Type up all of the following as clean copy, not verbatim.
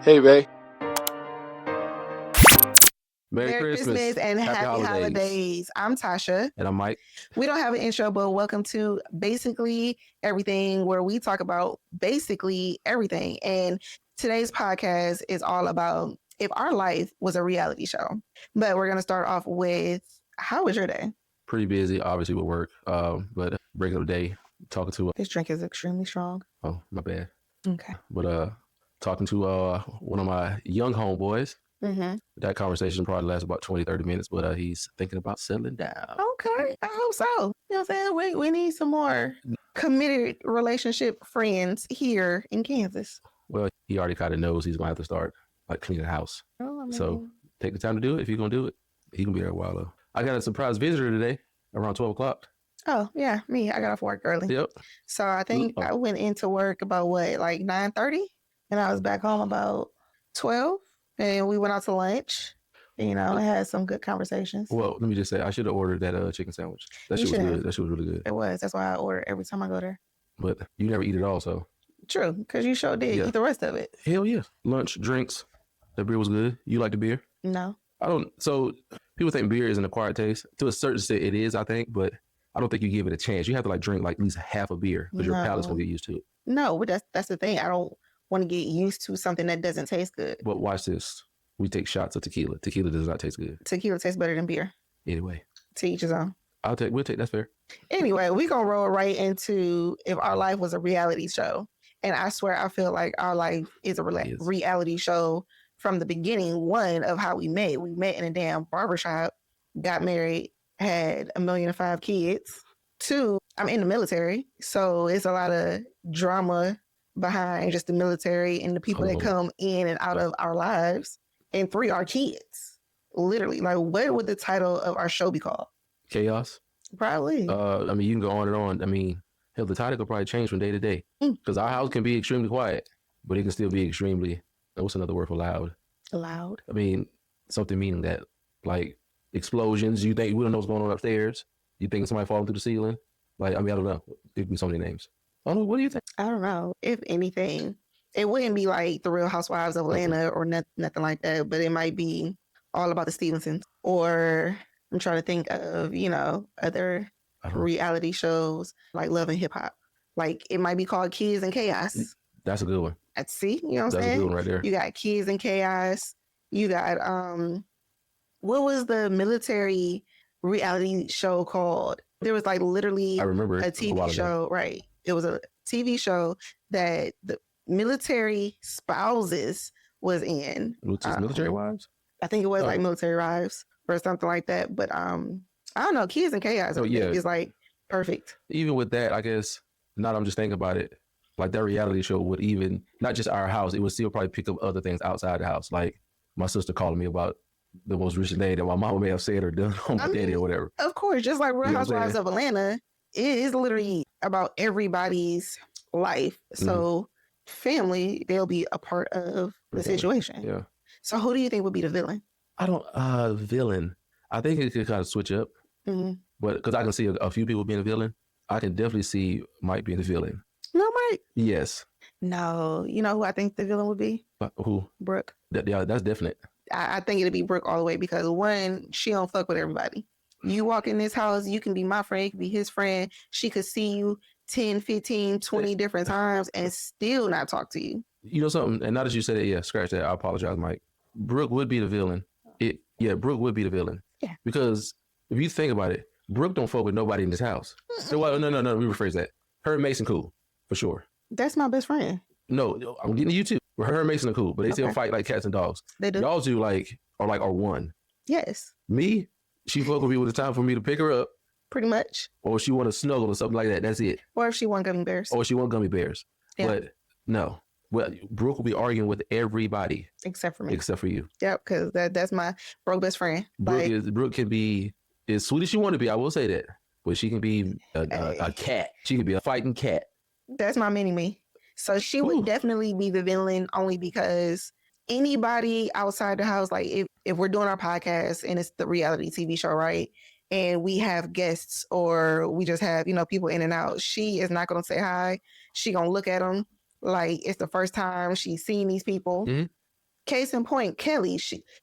Hey, Ray. Merry Christmas and happy holidays. I'm Tosha. And I'm Mike. We don't have an intro, but welcome to Basically Everything, where we talk about basically everything. And today's podcast is all about if our life was a reality show. But we're going to start off with, how was your day? Pretty busy, obviously, with work. But regular day, talking to... This drink is extremely strong. Oh, my bad. Okay. But talking to one of my young homeboys. Mm-hmm. That conversation probably lasts about 20, 30 minutes, but he's thinking about settling down. Okay, I hope so. You know what I'm saying? We need some more committed relationship friends here in Kansas. Well, he already kind of knows he's going to have to start like cleaning the house. Oh, I mean, so take the time to do it. If you're going to do it, he can be there a while though. I got a surprise visitor today around 12 o'clock. Oh, yeah, me. I got off work early. Yep. So I think I went into work about like 9:30, and I was back home about 12. And we went out to lunch, and had some good conversations. Well, let me just say, I should have ordered that chicken sandwich. That shit was good. That shit was really good. It was. That's why I order every time I go there. But you never eat it all, so. True, because you sure did eat the rest of it. Hell yeah. Lunch, drinks. That beer was good. You like the beer? No. I don't. So people think beer is an acquired taste. To a certain extent, it is, I think, but I don't think you give it a chance. You have to drink at least half a beer because your palate's going to get used to it. No, but that's the thing. I don't want to get used to something that doesn't taste good. But watch this. We take shots of tequila. Tequila does not taste good. Tequila tastes better than beer. Anyway. To each his own. We'll take, that's fair. Anyway, we're going to roll right into if our life was a reality show. And I swear, I feel like our life is a reality show from the beginning. One, of how we met. We met in a damn barbershop, got married, had 1,000,005 kids. 2, I'm in the military. So it's a lot of drama behind just the military and the people that come in and out of our lives. And 3, our kids. Literally. What would the title of our show be called? Chaos? Probably. You can go on and on. Hell, the title could probably change from day to day. Because our house can be extremely quiet, but it can still be extremely, what's another word for loud? Loud? Something meaning that, explosions. You think we don't know what's going on upstairs? You think somebody falling through the ceiling? I don't know. It could be so many names. I don't know. What do you think? I don't know. If anything, it wouldn't be like The Real Housewives of Atlanta or nothing like that, but it might be all about the Stevensons. Or I'm trying to think of, other reality shows like Love and Hip Hop. It might be called Kids and Chaos. That's a good one. See, you know what I'm saying? That's a good one right there. You got Kids and Chaos. You got, what was the military reality show called? There was literally I remember a TV show, right? It was a TV show that the military spouses was in. Military Wives? I think it was Military Wives or something like that. But I don't know. Kids and Chaos is perfect. Even with that, I guess, now that I'm just thinking about it, that reality show would even, not just our house, it would still probably pick up other things outside the house. Like my sister calling me about the most recent day that my mama may have said or done on my daddy or whatever. Of course, just like Real Housewives of Atlanta, it is literally about everybody's life. So family, they'll be a part of the situation. Yeah. So who do you think would be the villain? Villain. I think it could kind of switch up. Mm-hmm. But because I can see a few people being a villain, I can definitely see Mike being the villain. No, Mike? Yes. No. You know who I think the villain would be? Who? Brooke. That's definite. I think it'd be Brooke all the way because, one, she don't fuck with everybody. You walk in this house, you can be my friend, you can be his friend. She could see you 10, 15, 20 different times and still not talk to you. You know something? And now that you said it, scratch that. I apologize, Mike. Brooke would be the villain. Brooke would be the villain. Yeah. Because if you think about it, Brooke don't fuck with nobody in this house. So, no, we rephrase that. Her and Mason cool, for sure. That's my best friend. No, I'm getting to you too. Her and Mason are cool, but they still fight like cats and dogs. They do. Y'all two are one. Yes. Me, she fuck with me when it's time for me to pick her up. Pretty much. Or she want to snuggle or something like that. That's it. Or if she want gummy bears. Yeah. But no. Well, Brooke will be arguing with everybody. Except for me. Except for you. Yep, because that's my Brooke best friend. Brooke can be as sweet as she want to be, I will say that. But she can be a cat. She can be a fighting cat. That's my mini-me. So she would definitely be the villain only because anybody outside the house, if we're doing our podcast and it's the reality TV show, right? And we have guests or we just have, people in and out, she is not going to say hi. She going to look at them like it's the first time she's seen these people. Mm-hmm. Case in point, Kelly.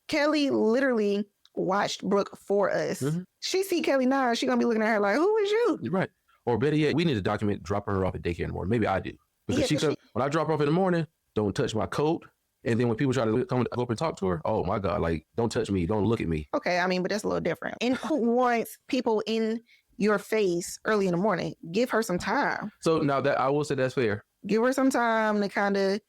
Kelly literally watched Brooke for us. Mm-hmm. She see Kelly now, she gonna be looking at her like, who is you? Right. Or better yet, we need to document dropping her off at daycare in the morning. Maybe I do. Because she said, when I drop her off in the morning, don't touch my coat. And then when people try to go up and talk to her, oh my God, like, don't touch me. Don't look at me. Okay, I mean, but that's a little different. And who wants people in your face early in the morning? Give her some time. So now that I will say that's fair. Give her some time to kind of,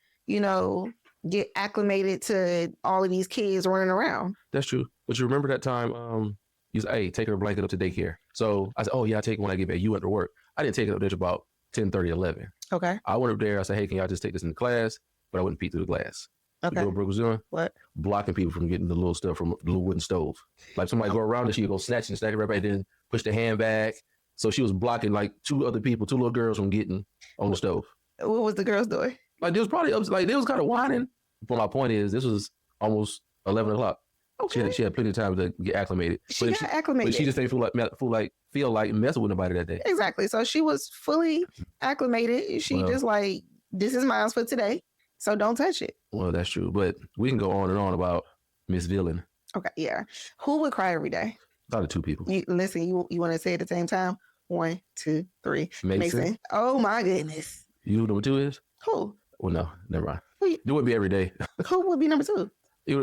get acclimated to all of these kids running around. That's true. But you remember that time you said, hey, take her blanket up to daycare. So I said, oh yeah, I take it when I get back. You went to work. I didn't take it up there about 10:30, 11. Okay. I went up there. I said, hey, can y'all just take this in the class? But I wouldn't peek through the glass. Okay. You know what Brooke was doing? What? Blocking people from getting the little stuff from the little wooden stove. Like somebody go around and she would go snatch it right back, then push the hand back. So she was blocking like two little girls from getting on the stove. What was the girls doing? Like they was probably like they was kind of whining. But my point is, this was almost 11 o'clock. Okay. She had plenty of time to get acclimated. She got acclimated. But she just didn't feel like messing with nobody that day. Exactly. So she was fully acclimated. She just like, this is mine for today. So don't touch it. Well, that's true. But we can go on and on about Miss Villain. Okay, yeah. Who would cry every day? Thought of two people. You want to say at the same time? 1, 2, 3. Mason. Oh my goodness. You know who number 2 is? Who? Well, no, never mind. It wouldn't be every day. Who would be number 2?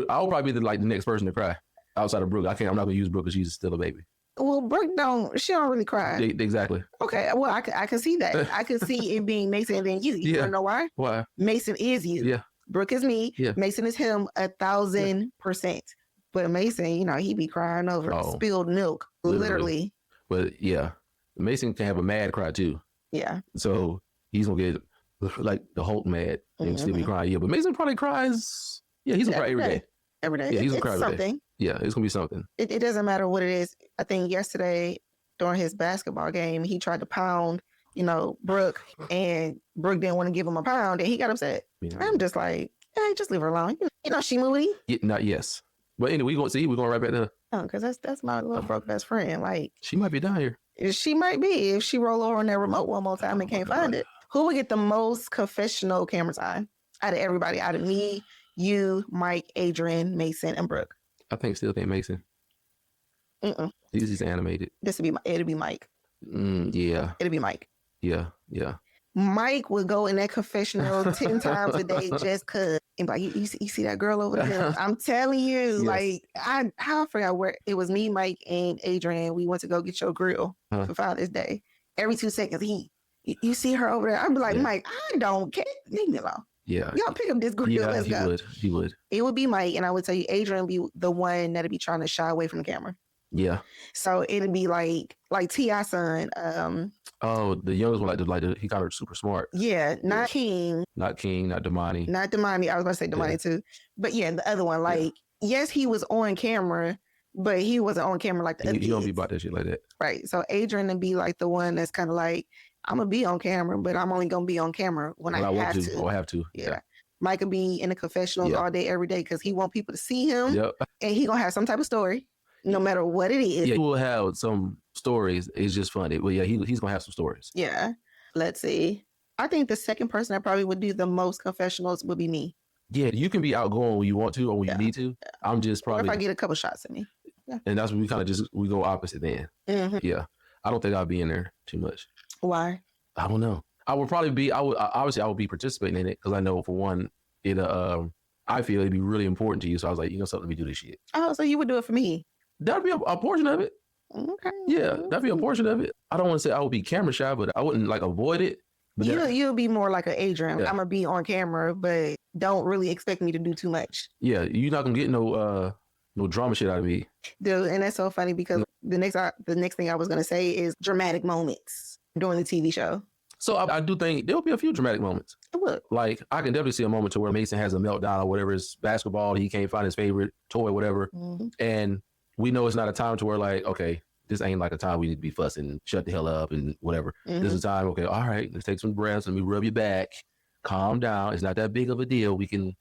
I would probably be the next person to cry outside of Brooke. I'm not gonna use Brooke because she's still a baby. Well, Brooke she don't really cry. Exactly. Okay, well, I can see that. I can see it being Mason and then you. You wanna know why? Why? Mason is you. Yeah. Brooke is me. Yeah. Mason is him 1,000%. But Mason, he be crying over spilled milk, literally. But yeah, Mason can have a mad cry too. Yeah. So he's gonna get like the Hulk mad and still be crying. Yeah, but Mason probably cries. Yeah, he's gonna cry every day. Every day. Yeah, he's gonna cry every something. day. Yeah, it's gonna be something. It doesn't matter what it is. I think yesterday during his basketball game, he tried to pound, Brooke, and Brooke didn't want to give him a pound, and he got upset. Yeah. I'm just like, hey, just leave her alone. She moody. Yeah, yes. But anyway, we're going right back to. Oh, because that's my little Brooke best friend. Like, she might be down here. She might be if she roll over on that remote one more time and can't find it. Who would get the most confessional camera time out of everybody? Out of me, you, Mike, Adrian, Mason, and Brooke. I still think Mason. He's animated. It'd be Mike. Yeah. It'd be Mike. Yeah. Mike would go in that confessional 10 times a day just cause. And like, you see that girl over there? I'm telling you, yes. I forgot where it was. Me, Mike, and Adrian. We went to go get your grill for Father's Day. Every 2 seconds, you see her over there. I'd be like, Mike, I don't care. Leave me alone. Yeah. Y'all pick up this grill. Yeah, let's go. He would. It would be Mike, and I would tell you, Adrian would be the one that'd be trying to shy away from the camera. Yeah. So it'd be like T.I.'s son. The youngest one, he got her super smart. Yeah, not King. Not King, not Damani. Not Damani. I was gonna say Damani too. But yeah, the other one, yes, he was on camera, but he wasn't on camera like the other kids. He don't be about that shit like that. Right. So Adrian would be like the one that's kind of like, I'm gonna be on camera, but I'm only gonna be on camera when I have to. Oh, I have to. Yeah. Mike could be in the confessionals all day, every day, because he want people to see him. Yep. And he gonna have some type of story. No matter what it is. Yeah, he will have some stories. It's just funny. But yeah, he's going to have some stories. Yeah. Let's see. I think the second person that probably would do the most confessionals would be me. Yeah, you can be outgoing when you want to or when you need to. Yeah. I'm just probably. Or if I get a couple shots at me. Yeah. And that's when we kind of we go opposite then. Mm-hmm. Yeah. I don't think I'll be in there too much. Why? I don't know. I would probably be, I would be participating in it because I know for one, I feel it'd be really important to you. So I was like, something, let me do this shit. Oh, so you would do it for me? That'd be a portion of it. Okay. Yeah, that'd be a portion of it. I don't want to say I would be camera shy, but I wouldn't avoid it. But you'll be more like an Adrian. Yeah. I'm gonna be on camera, but don't really expect me to do too much. Yeah, you're not gonna get no drama shit out of me. Dude, and that's so funny because the next thing I was gonna say is dramatic moments during the TV show. So I do think there'll be a few dramatic moments. It will. Like I can definitely see a moment to where Mason has a meltdown or whatever, his basketball, he can't find his favorite toy, whatever, and we know it's not a time to where okay, this ain't like a time we need to be fussing, shut the hell up and whatever. This is a time, okay, all right, let's take some breaths, let me rub your back, calm down. It's not that big of a deal. We can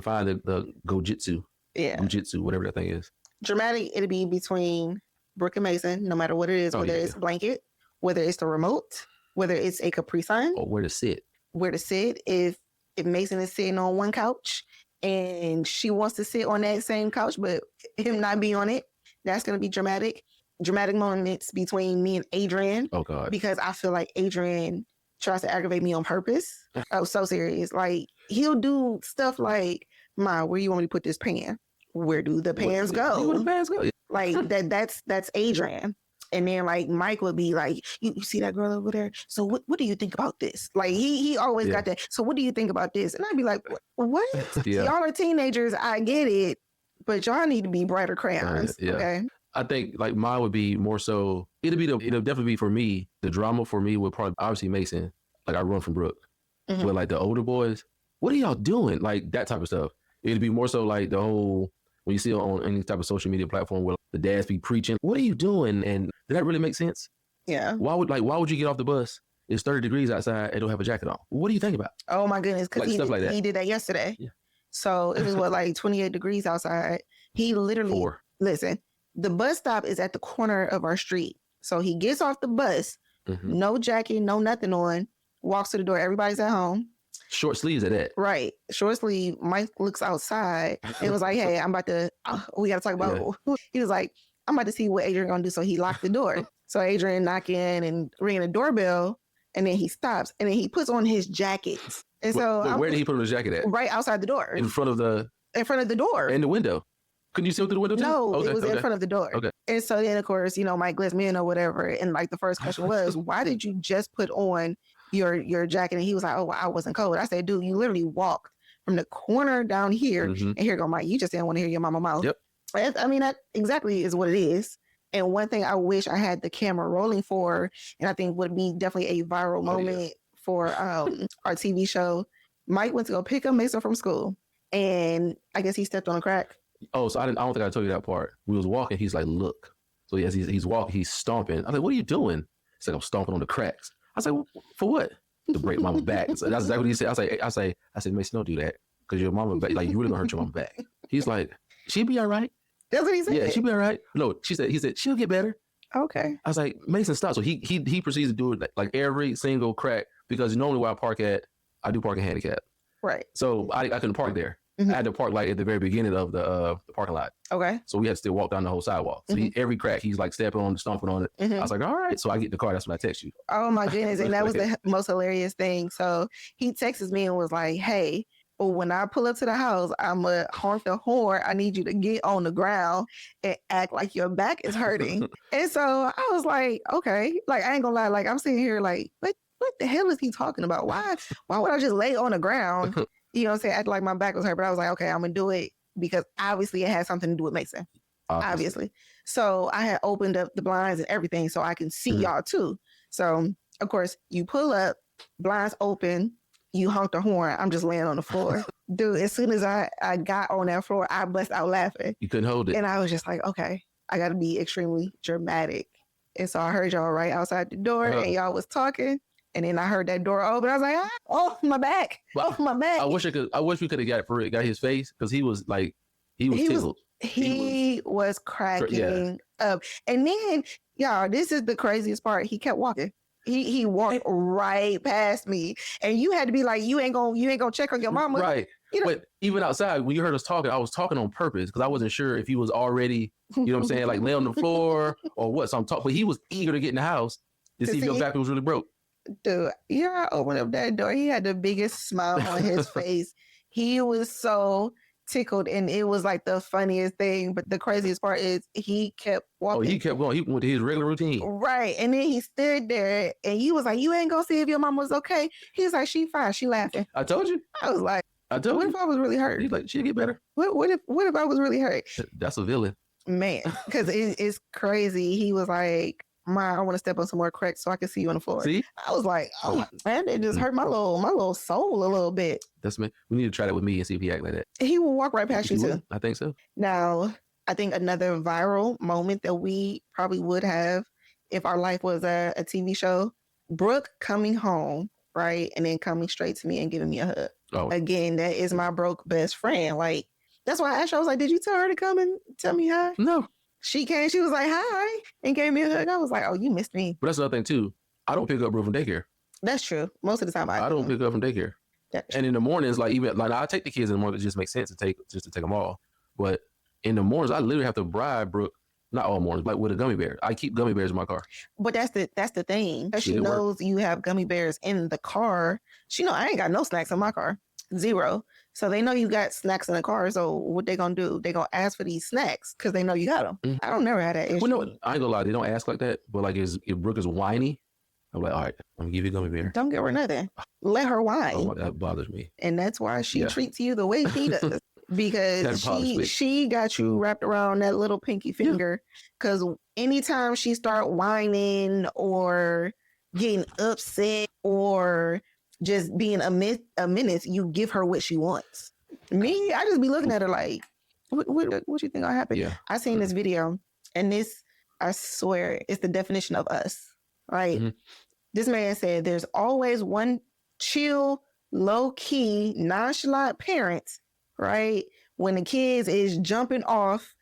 find the gojitsu. Yeah. Gojitsu, whatever that thing is. Dramatic, it'll be between Brooke and Mason, no matter what it is, whether it's a blanket, whether it's the remote, whether it's a Capri Sun. Or where to sit. Where to sit. If Mason is sitting on one couch and she wants to sit on that same couch, but him not be on it. That's going to be dramatic. Dramatic moments between me and Adrian. Oh God. Because I feel like Adrian tries to aggravate me on purpose. Oh, so serious. Like he'll do stuff like, Ma, where you want me to put this pan? Where do the pans go? Where do the pans go? Like that's Adrian. And then like Mike would be like, you see that girl over there? So what do you think about this? Like he always got that. So what do you think about this? And I'd be like, what? Y'all are teenagers. I get it, but y'all need to be brighter crayons. Okay. I think like mine would be more so. It'll definitely be for me. The drama for me would probably obviously Mason. Like I run from Brooke, but like the older boys, what are y'all doing? Like that type of stuff. It'd be more so like the whole when you see on any type of social media platform where the dads be preaching, what are you doing? And did that really make sense? Yeah. Why would you get off the bus? It's 30 degrees outside and don't have a jacket on. What do you think about? Oh my goodness, because like he did that yesterday. Yeah. So it was like 28 degrees outside. He literally listen. The bus stop is at the corner of our street. So he gets off the bus, no jacket, no nothing on, walks to the door. Everybody's at home. Short sleeves at that. Right. Short sleeve. Mike looks outside and was like, hey, I'm about to, we got to talk about, he was like, I'm about to see what Adrian going to do. So he locked the door. So Adrian knock in and ring the doorbell and then he stops and then he puts on his jacket. And so where did he put on his jacket at? Right outside the door. In front of the door. In the window. Couldn't you see through the window too? No, it was in front of the door. Okay. And so then, of course, Mike lets me in or whatever. And like the first question was, why did you just put on your jacket? And he was like, oh, well, I wasn't cold. I said, dude, you literally walked from the corner down here. And here go Mike. You just didn't want to hear your mama mouth. Yep. I mean, that exactly is what it is. And one thing I wish I had the camera rolling for, and I think would be definitely a viral moment for our TV show. Mike went to go pick up Mason from school. And I guess he stepped on a crack. Oh, so I don't think I told you that part. We was walking. He's like, look. So yes, he's walking. He's stomping. I was like, what are you doing? He's like, I'm stomping on the cracks. I was like, for what? To break mama's back. So that's exactly what he said. I said, Mason, don't do that because your mama back. Like you really gonna hurt your mama back. He's like, she'll be all right. That's what he said. Yeah, she'll be all right. No, he said she'll get better. Okay. I was like, Mason, stop. So he proceeds to do it like every single crack because normally where I park at, I do park in handicap. Right. So I couldn't park there. I had to park like at the very beginning of the parking lot. Okay. So we had to still walk down the whole sidewalk. So every crack, he's like stepping on it, stomping on it. I was like, all right. So I get in the car. That's when I text you. Oh my goodness. And that was the most hilarious thing. So he texts me and was like, hey, when I pull up to the house, I'm going to honk the horn. I need you to get on the ground and act like your back is hurting. And so I was like, okay. Like, I ain't gonna lie. Like, I'm sitting here like, what the hell is he talking about? Why would I just lay on the ground? You know what I'm saying? Act like my back was hurt. But I was like, okay, I'm going to do it because obviously it has something to do with Mason. Obviously. So I had opened up the blinds and everything so I can see y'all too. So, of course, you pull up, blinds open, you honk the horn. I'm just laying on the floor. Dude, as soon as I got on that floor, I bust out laughing. You couldn't hold it. And I was just like, okay, I got to be extremely dramatic. And so I heard y'all right outside the door and y'all was talking. And then I heard that door open. I was like, oh, my back. Oh, my back. I wish we could have got his face because he was tickled. He was cracking up. And then, y'all, this is the craziest part. He kept walking. He walked right past me. And you had to be like, you ain't gonna check on your mama. Right. But even outside, when you heard us talking, I was talking on purpose because I wasn't sure if he was already, you know what I'm saying, like lay on the floor or what. So I'm talking, but he was eager to get in the house to see if your back was really broke. Dude, I opened up that door. He had the biggest smile on his face. He was so tickled, and it was like the funniest thing. But the craziest part is he kept walking. Oh, he kept going. He went to his regular routine. Right. And then he stood there, and you was like, you ain't gonna see if your mom was okay. He was like, she fine. She laughing. I told you. I was like, what if I was really hurt? He's like, she'll get better. What if I was really hurt? That's a villain. Man, because it's crazy. He was like, Ma, I want to step on some more cracks so I can see you on the floor. See? I was like, oh man, it just hurt my little soul a little bit. That's me. We need to try that with me and see if he act like that. He will walk right past you too. I think so. Now, I think another viral moment that we probably would have if our life was a TV show, Brooke coming home, right? And then coming straight to me and giving me a hug. Oh. Again, that is my broke best friend. Like, that's why I asked her, I was like, did you tell her to come and tell me hi? No. She came, she was like, hi, and gave me a hug. I was like, oh, you missed me. But that's another thing too. I don't pick up Brooke from daycare. That's true. Most of the time I don't pick up from daycare. And in the mornings, like even like I take the kids in the morning, it just makes sense to take them all. But in the mornings, I literally have to bribe Brooke. Not all mornings, like with a gummy bear. I keep gummy bears in my car. But that's the thing. She knows you have gummy bears in the car. She know I ain't got no snacks in my car. 0. So they know you got snacks in the car. So what they gonna do? They gonna ask for these snacks because they know you got them. Mm-hmm. I don't never have that issue. Well, no, I ain't gonna lie. They don't ask like that. But like if Brooke is whiny, I'm like, all right, I'm gonna give you a gummy bear. Don't give her nothing. Let her whine. Oh, that bothers me. And that's why she treats you the way she does. Because she got you wrapped around that little pinky finger. Because anytime she start whining or getting upset or just being a menace, you give her what she wants. Me, I just be looking at her like, what you think gonna happen? Yeah. I seen this video, and this, I swear, it's the definition of us, right? Mm-hmm. This man said there's always one chill, low-key, nonchalant parent, right? When the kids is jumping off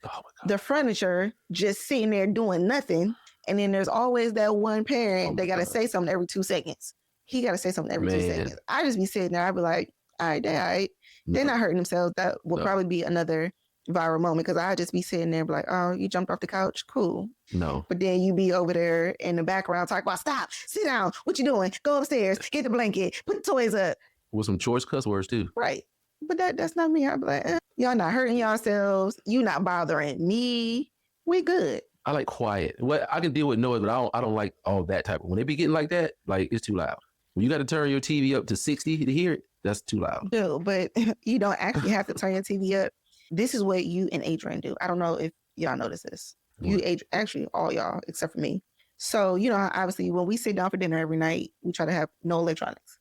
the furniture, just sitting there doing nothing. And then there's always that one parent that got to say something every 2 seconds. He got to say something every 2 seconds. I just be sitting there. I'd be like, all right, they're not hurting themselves. That will probably be another viral moment because I just be sitting there and be like, oh, you jumped off the couch? Cool. No. But then you be over there in the background talking about, stop, sit down. What you doing? Go upstairs, get the blanket, put the toys up. With some choice cuss words too. Right. But that's not me. I'd be like, y'all not hurting yourselves. You not bothering me. We good. I like quiet. What I can deal with noise, but I don't like all that type of. When they be getting like that, like it's too loud. When you got to turn your TV up to 60 to hear it, that's too loud. No, but you don't actually have to turn your TV up. This is what you and Adrian do. I don't know if y'all notice this. You, actually, all y'all except for me. So, you know, obviously, when we sit down for dinner every night, we try to have no electronics.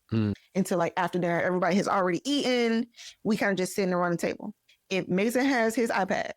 Until like after dinner, everybody has already eaten. We kind of just sitting around the table. If Mason has his iPad,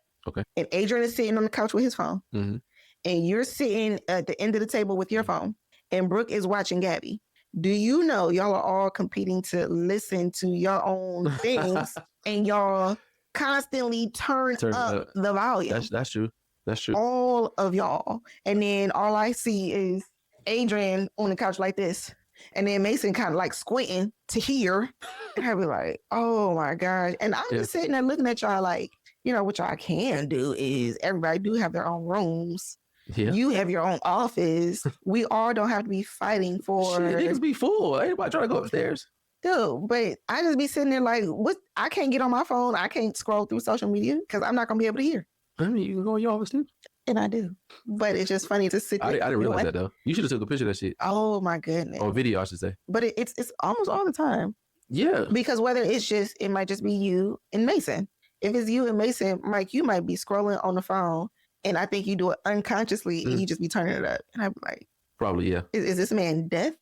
and Adrian is sitting on the couch with his phone, and you're sitting at the end of the table with your phone, and Brooke is watching Gabby, do you know y'all are all competing to listen to your own things, and y'all constantly turn up the volume? That's true. That's true. All of y'all. And then all I see is Adrian on the couch like this. And then Mason kind of like squinting to hear. And I'd be like, oh my God. And I'm just sitting there looking at y'all like, you know, what y'all can do is everybody do have their own rooms. Yeah. You have your own office. We all don't have to be fighting for... Shit, niggas be full. Everybody trying to go upstairs. Dude, but I just be sitting there like, what? I can't get on my phone. I can't scroll through social media because I'm not going to be able to hear. I mean, you can go in your office too. And I do. But it's just funny to sit there. I didn't realize that though. You should have took a picture of that shit. Oh my goodness. Or video, I should say. But it's almost all the time. Yeah. Because whether it might just be you and Mason. If it's you and Mason, Mike, you might be scrolling on the phone and I think you do it unconsciously and you just be turning it up. And I'd be like, probably, yeah. Is this man deaf?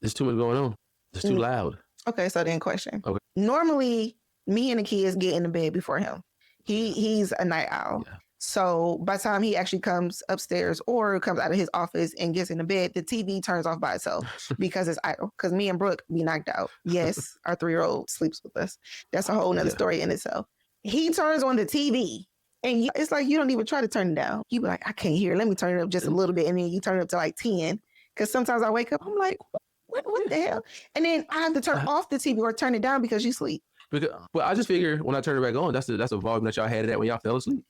There's too much going on. It's too loud. Okay, so then question. Okay. Normally, me and the kids get in the bed before him. He's a night owl. Yeah. So by the time he actually comes upstairs or comes out of his office and gets in the bed, the TV turns off by itself because it's idle. Because me and Brooke be knocked out. Yes, our 3-year-old sleeps with us. That's a whole nother story in itself. He turns on the TV and it's like you don't even try to turn it down. You be like, I can't hear. Let me turn it up just a little bit. And then you turn it up to like 10. Because sometimes I wake up, I'm like, what the hell? And then I have to turn off the TV or turn it down because you sleep. Well, I just figure when I turn it back on, that's a volume that y'all had it at when y'all fell asleep.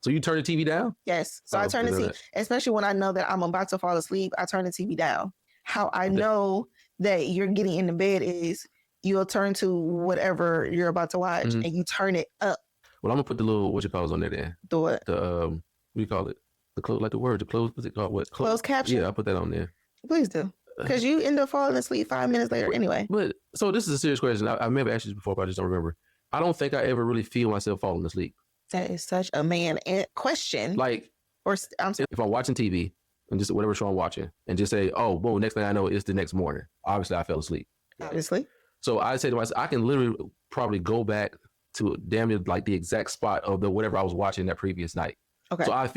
So you turn the TV down? Yes. So I turn the TV, especially when I know that I'm about to fall asleep, I turn the TV down. How I know that you're getting in the bed is you'll turn to whatever you're about to watch and you turn it up. Well, I'm going to put the little, what you call it on there then? The what? The, what do you call it? The close, like the word, the close, what's it called? What? Closed caption? Yeah, I'll put that on there. Please do. Because you end up falling asleep 5 minutes later anyway. But, so this is a serious question. I remember asked you this before, but I just don't remember. I don't think I ever really feel myself falling asleep. That is such a man question. Like, if I'm watching TV and just whatever show I'm watching and just say, oh, boom, next thing I know, it's the next morning. Obviously, I fell asleep. Obviously. So I say to myself, I can literally probably go back to damn near like the exact spot of the whatever I was watching that previous night. Okay. So I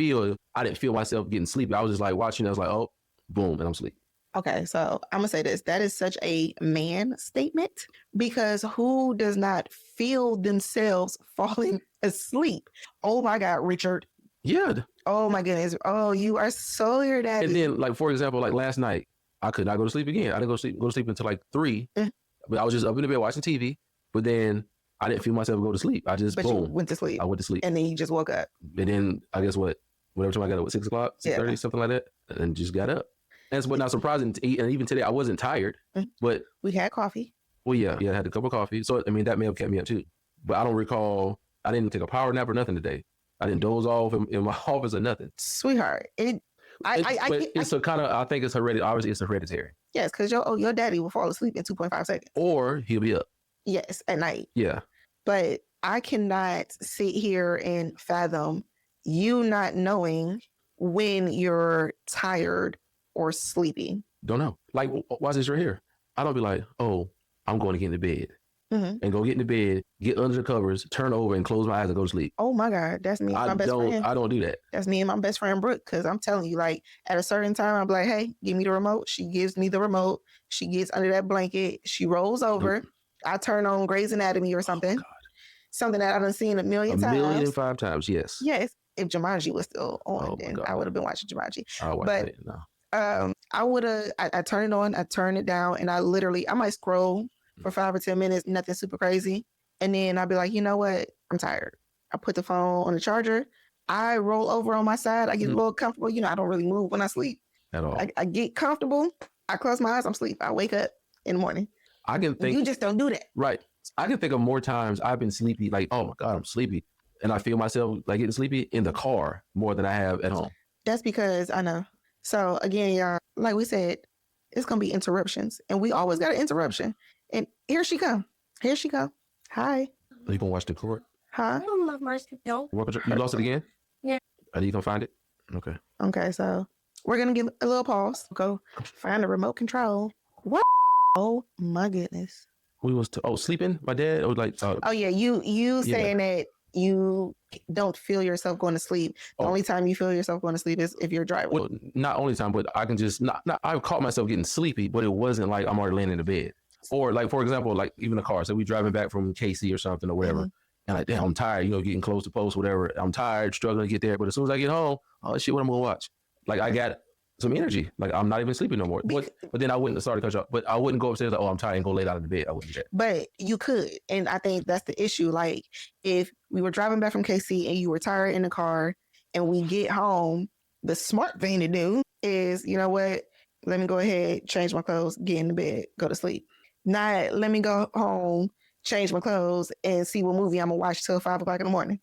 didn't feel myself getting sleepy. I was just like watching. I was like, oh, boom, and I'm asleep. Okay, so I'm going to say this. That is such a man statement because who does not feel themselves falling asleep? Oh my God, Richard. Yeah. Oh my goodness. Oh, you are so your daddy. And then, like, for example, like last night, I could not go to sleep again. I didn't go to sleep until like 3. And But I was just up in the bed watching TV. But then I didn't feel myself go to sleep. I just, you went to sleep. I went to sleep. And then you just woke up. And then I guess whatever time I got up, 6 o'clock, 6:30, something like that, and just got up. That's what not surprising to eat. And even today, I wasn't tired, but we had coffee. Well, yeah, I had a cup of coffee. So, I mean, that may have kept me up too. But I don't recall, I didn't take a power nap or nothing today. I didn't doze off in my office or nothing. Sweetheart, it's a kind of, I think it's hereditary. Obviously, it's hereditary. Yes, because your daddy will fall asleep in 2.5 seconds. Or he'll be up. Yes, at night. Yeah. But I cannot sit here and fathom you not knowing when you're tired or sleepy. Don't know. Like, why is this right here? I don't be like, oh, I'm going to get into bed. And go get into bed, get under the covers, turn over and close my eyes and go to sleep. Oh my God. That's me and my best friend. I don't do that. That's me and my best friend, Brooke. Because I'm telling you, like, at a certain time, I'm like, hey, give me the remote. She gives me the remote. She gets under that blanket. She rolls over. Nope. I turn on Grey's Anatomy or something. Oh, something that I've seen a million times. 1,000,005 times, yes. Yes. If Jumanji was still on, then I would have been watching Jumanji. But I would have, I turn it on, I turn it down, and I might scroll for 5 or 10 minutes, nothing super crazy. And then I'll be like, you know what? I'm tired. I put the phone on the charger. I roll over on my side. I get a little comfortable. You know, I don't really move when I sleep. At all. I get comfortable. I close my eyes. I'm asleep. I wake up in the morning. I can think. You just don't do that. Right. I can think of more times I've been sleepy, like, oh my God, I'm sleepy. And I feel myself like getting sleepy in the car more than I have at home. That's because I know. So again, y'all, like we said, it's going to be interruptions. And we always got an interruption. And here she come. Here she come. Hi. Are you going to watch the court? Huh? I don't love Mercy. No. You lost it again? Yeah. Are you going to find it? Okay. Okay, so we're going to give a little pause. Go find the remote control. What? Oh, my goodness. We was sleeping? My dad? Or like? Oh, yeah. You saying that you don't feel yourself going to sleep. The only time you feel yourself going to sleep is if you're driving. Well, not only time, but I can just, I've caught myself getting sleepy, but it wasn't like I'm already laying in the bed. Or like, for example, like even the car. So we driving back from KC or something or whatever. And like, damn, I'm tired, getting close to post, whatever. I'm tired, struggling to get there. But as soon as I get home, oh shit, what I'm going to watch? Like I got some energy. Like I'm not even sleeping no more. But then I wouldn't, sorry to cut you off, but I wouldn't go upstairs like, oh, I'm tired and go lay down in the bed. I wouldn't do that. But you could. And I think that's the issue. Like if we were driving back from KC and you were tired in the car and we get home, the smart thing to do is, you know what? Let me go ahead, change my clothes, get in the bed, go to sleep. Not let me go home, change my clothes, and see what movie I'm gonna watch till 5 o'clock in the morning.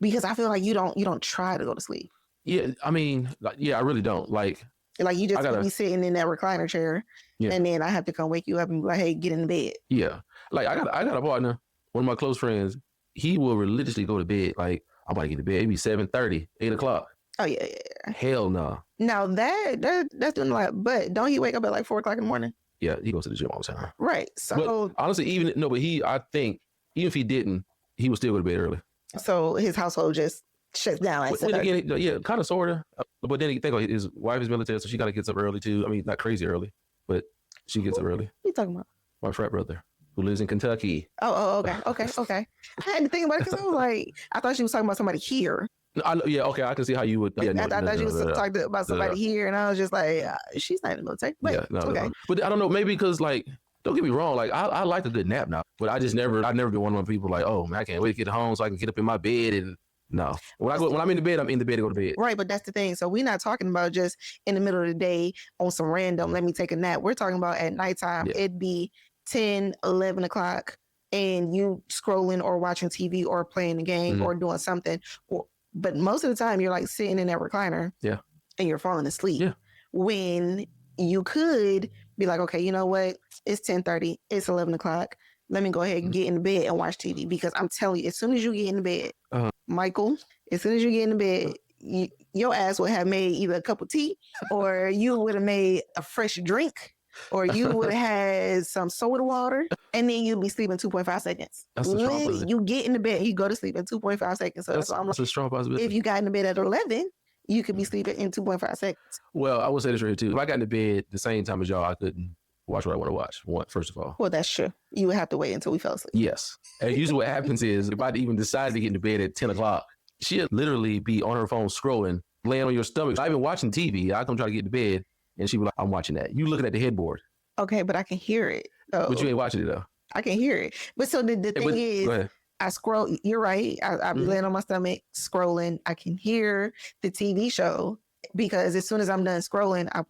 Because I feel like you don't try to go to sleep. Yeah, I mean, I really don't. Like you just be sitting in that recliner chair, and then I have to come wake you up and be like, hey, get in the bed. Yeah, like I got a partner, one of my close friends. He will religiously go to bed. Like I'm about to get to bed. It'd be 7:30, 8 o'clock. Oh yeah. Hell no. Now that's doing a lot, but don't he wake up at like 4 o'clock in the morning? Yeah, he goes to the gym all the time. Right. So but honestly, I think even if he didn't, he would still go to bed early. So his household just shuts down. Yeah, kind of, sort of. But then you think his wife is military, so she kind of gets up early too. I mean, not crazy early, but she gets up early. What are you talking about? My frat brother who lives in Kentucky. Oh, okay. I had to think about it because I was like, I thought she was talking about somebody here. Okay, I can see how you would. I thought she was talking about somebody here, and I was just like, she's not in the military. But, okay. But I don't know, maybe because like, don't get me wrong, like I like a good nap now, but I've never been one of those people like, oh man, I can't wait to get home so I can get up in my bed and. No. When I'm in the bed, I'm in the bed to go to bed. Right, but that's the thing. So we're not talking about just in the middle of the day on some random, let me take a nap. We're talking about at nighttime. Yeah. It'd be 10, 11 o'clock and you scrolling or watching TV or playing a game or doing something. But most of the time you're like sitting in that recliner and you're falling asleep. Yeah. When you could be like, okay, you know what? It's 10:30. It's 11 o'clock. Let me go ahead and get in the bed and watch TV because I'm telling you, as soon as you get in the bed, Michael, as soon as you get in the bed, your ass would have made either a cup of tea or you would have made a fresh drink or you would have had some soda water and then you'd be sleeping 2.5 seconds. That's a strong possibility. You get in the bed, you go to sleep in 2.5 seconds. So that's a strong possibility. If you got in the bed at 11, you could be sleeping in 2.5 seconds. Well, I will say this right here too. If I got in the bed the same time as y'all, I couldn't watch what I want to watch, first of all. Well, that's true. You would have to wait until we fell asleep. Yes. And usually what happens is if I even decide to get into bed at 10 o'clock, she'll literally be on her phone scrolling, laying on your stomach. I've been watching TV. I come try to get to bed and she be like, I'm watching that. You looking at the headboard. Okay, but I can hear it. But you ain't watching it though. I can hear it. But so the thing is, I scroll. You're right. I be laying on my stomach scrolling. I can hear the TV show because as soon as I'm done scrolling, I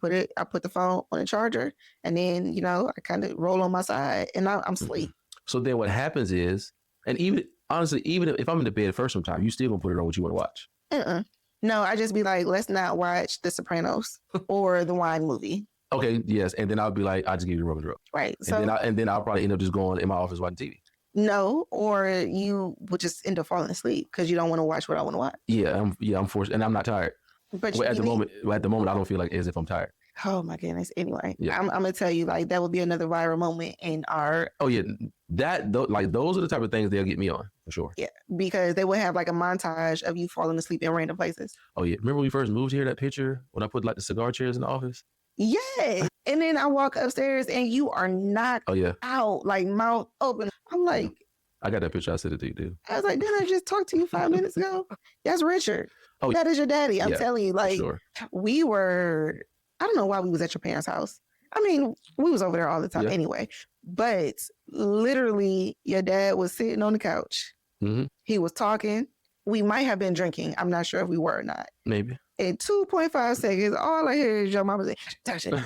put the phone on the charger, and then I kind of roll on my side, and I'm asleep. So then what happens is, and even honestly, even if I'm in the bed first sometime, you still gonna put it on what you want to watch. No, I just be like, let's not watch The Sopranos or the Wine movie. Okay, yes, and then I'll be like, I'll just give you the rubber drug. Right. And then I'll probably end up just going in my office watching TV. No, or you would just end up falling asleep because you don't want to watch what I want to watch. Yeah, I'm forced, and I'm not tired. But at the moment, I don't feel like as if I'm tired. Oh my goodness. Anyway, I'm gonna tell you, like, that would be another viral moment in our. Oh yeah, those are the type of things they'll get me on for sure. Yeah, because they would have like a montage of you falling asleep in random places. Oh yeah, remember when we first moved here? That picture when I put like the cigar chairs in the office. Yes. And then I walk upstairs and you are knocked out, like mouth open. I'm like, I got that picture. I sent it to you, dude. I was like, didn't I just talk to you 5 minutes ago? That's Richard. Oh, that is your daddy. I'm telling you, like, we were, I don't know why we was at your parents' house. I mean, we was over there all the time anyway. But literally, your dad was sitting on the couch. Mm-hmm. He was talking. We might have been drinking. I'm not sure if we were or not. Maybe. In 2.5 seconds, all I hear is your mama say, Tosha,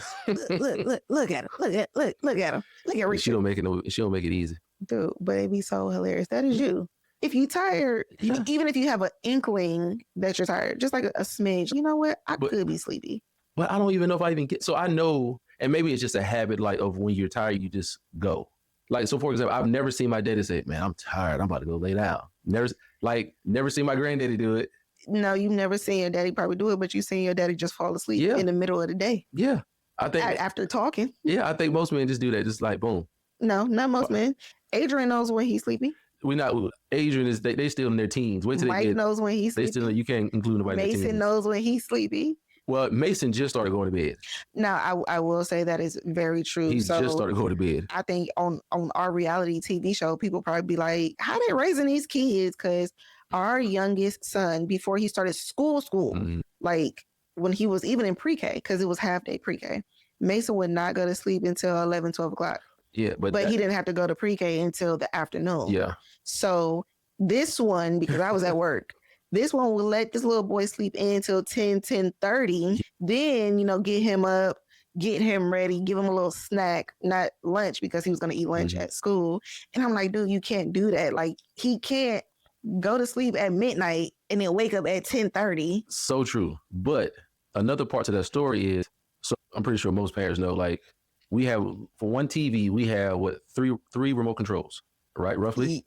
look at him. Look at him. Look at Richard. She don't make it easy. Dude, but it'd be so hilarious. That is you. If you tired, even if you have an inkling that you're tired, just like a smidge, you know what? I could be sleepy. But I don't even know if I even get, so I know, and maybe it's just a habit, like, of when you're tired, you just go. Like, so for example, I've never seen my daddy say, man, I'm tired. I'm about to go lay down. Never seen my granddaddy do it. No, you've never seen your daddy probably do it, but you've seen your daddy just fall asleep in the middle of the day. Yeah. I think after talking. Yeah, I think most men just do that, just like boom. No, not most men. Adrian knows when he's sleeping. Adrian is they still in their teens. Mike knows when he's sleeping. You can't include nobody. Mason knows when he's sleeping. Well, Mason just started going to bed. Now, I will say that is very true. He just started going to bed. I think on our reality TV show, people probably be like, how they raising these kids? Because our youngest son, before he started school, like when he was even in pre-K, because it was half-day pre-K, Mason would not go to sleep until 11, 12 o'clock. Yeah, but he didn't have to go to pre-K until the afternoon. Yeah. So this one, because I was at work, this one will let this little boy sleep in until 10:30. Then, get him up, get him ready, give him a little snack, not lunch because he was going to eat lunch at school. And I'm like, dude, you can't do that. Like, he can't go to sleep at midnight and then wake up at 10:30. So true. But another part to that story is, so I'm pretty sure most parents know, like, we have, for one TV, we have three remote controls, right? Roughly.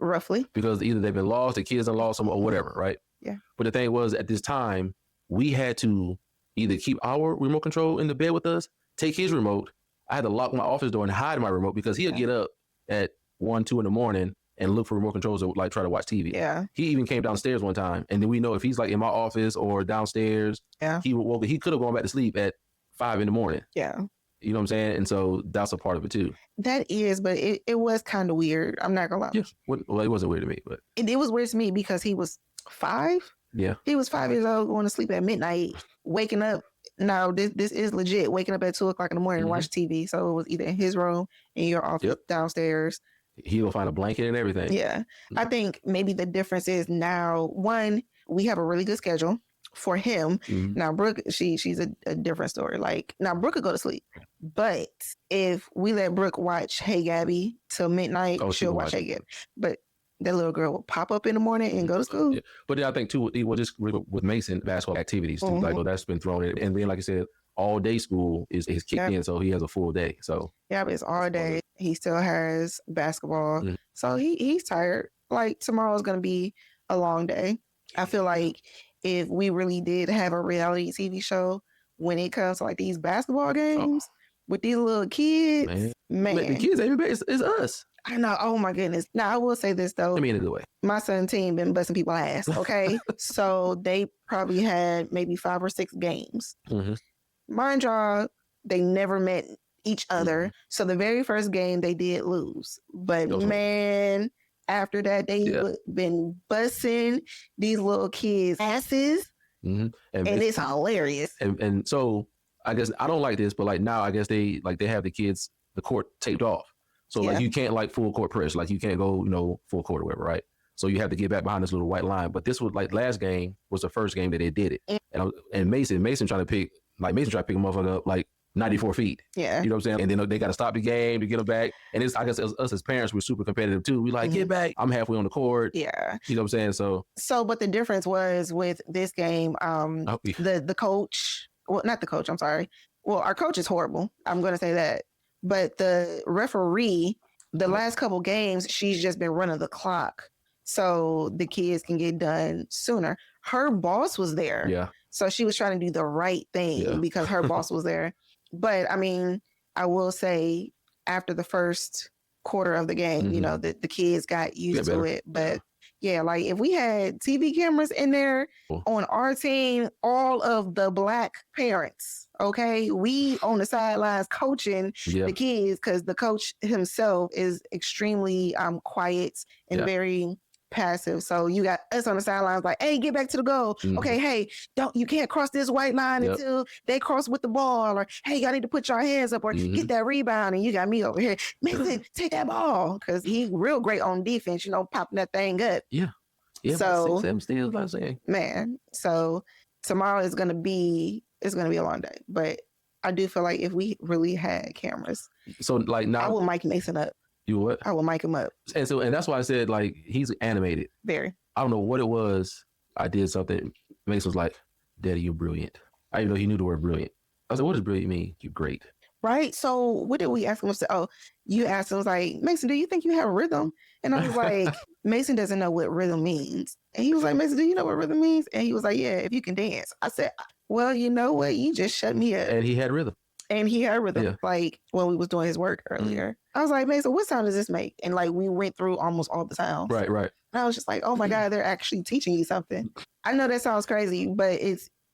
Because either they've been lost, the kids have lost them, or whatever, right? Yeah. But the thing was, at this time, we had to either keep our remote control in the bed with us, take his remote. I had to lock my office door and hide my remote because he'll get up at 1, 2 in the morning and look for remote controls to like try to watch TV. Yeah. He even came downstairs one time, and then we know if he's like in my office or downstairs, he could have gone back to sleep at 5 in the morning. Yeah. You know what I'm saying? And so that's a part of it too. That is, but it was kind of weird. I'm not gonna lie. Yeah. Well, it wasn't weird to me, but it was weird to me because he was 5. Yeah. He was 5 years old, going to sleep at midnight, waking up. Now this is legit. Waking up at 2 o'clock in the morning and watch TV. So it was either in his room, in your office, downstairs. He will find a blanket and everything. Yeah. I think maybe the difference is now, one, we have a really good schedule for him. Now Brooke, she's a different story. Like, now Brooke could go to sleep, but if we let Brooke watch Hey Gabby till midnight, she'll watch Hey Gabby. But that little girl will pop up in the morning and go to school. Yeah. But then I think too, just with Mason, basketball activities too, like that's been thrown in, and then like I said, all day school is kicked in, so he has a full day. So but it's all day. He still has basketball, so he's tired. Like, tomorrow's gonna be a long day. I feel like if we really did have a reality TV show when it comes to like these basketball games with these little kids, man. The kids, it's us. I know. Oh my goodness. Now I will say this though. I mean, in a good way. My son's team been busting people's ass. Okay. So they probably had maybe 5 or 6 games. Mind y'all, they never met each other. So the very first game they did lose. But man, after that, they been busting these little kids' asses. And it's hilarious. And so I guess I don't like this, but like now I guess they have the kids, the court taped off. So like you can't like full court press, like you can't go, full court or whatever, right? So you have to get back behind this little white line. But this was like last game was the first game that they did it. And Mason tried to pick a motherfucker up like 94 feet. Yeah. You know what I'm saying? And then they got to stop the game to get them back. And I guess us as parents, we're super competitive too. We like, get back. I'm halfway on the court. Yeah. You know what I'm saying? But the difference was with this game, the coach, well, not the coach, I'm sorry. Well, our coach is horrible. I'm going to say that. But the referee, the last couple games, she's just been running the clock so the kids can get done sooner. Her boss was there. Yeah. So she was trying to do the right thing because her boss was there. But I mean, I will say after the first quarter of the game, the kids got used to it. But yeah, like if we had TV cameras in there on our team, all of the Black parents, okay, we on the sidelines coaching the kids because the coach himself is extremely quiet and very passive. So you got us on the sidelines like, hey, get back to the goal. Okay, hey, you can't cross this white line until they cross with the ball, or hey, y'all need to put your hands up or get that rebound. And you got me over here, Mason, take that ball, because he's real great on defense, popping that thing up. Yeah. So 6-7 steals, I'm saying. Man, so tomorrow is gonna be a long day. But I do feel like if we really had cameras, so like now I will mic Mason up. You what? I will mic him up. And that's why I said like he's animated. Very. I don't know what it was. I did something. Mason was like, "Daddy, you're brilliant." I didn't know he knew the word brilliant. I said, "What does brilliant mean?" You're great. Right. So what did we ask him? You asked him, was like, Mason, do you think you have rhythm? And I was like, Mason doesn't know what rhythm means. And he was like, Mason, do you know what rhythm means? And he was like, yeah, if you can dance. I said, well, you know what? You just shut me up. And he had rhythm. Like when we was doing his work earlier. I was like, Mason, what sound does this make? And like we went through almost all the sounds. Right. And I was just like, oh my God, they're actually teaching you something. I know that sounds crazy, but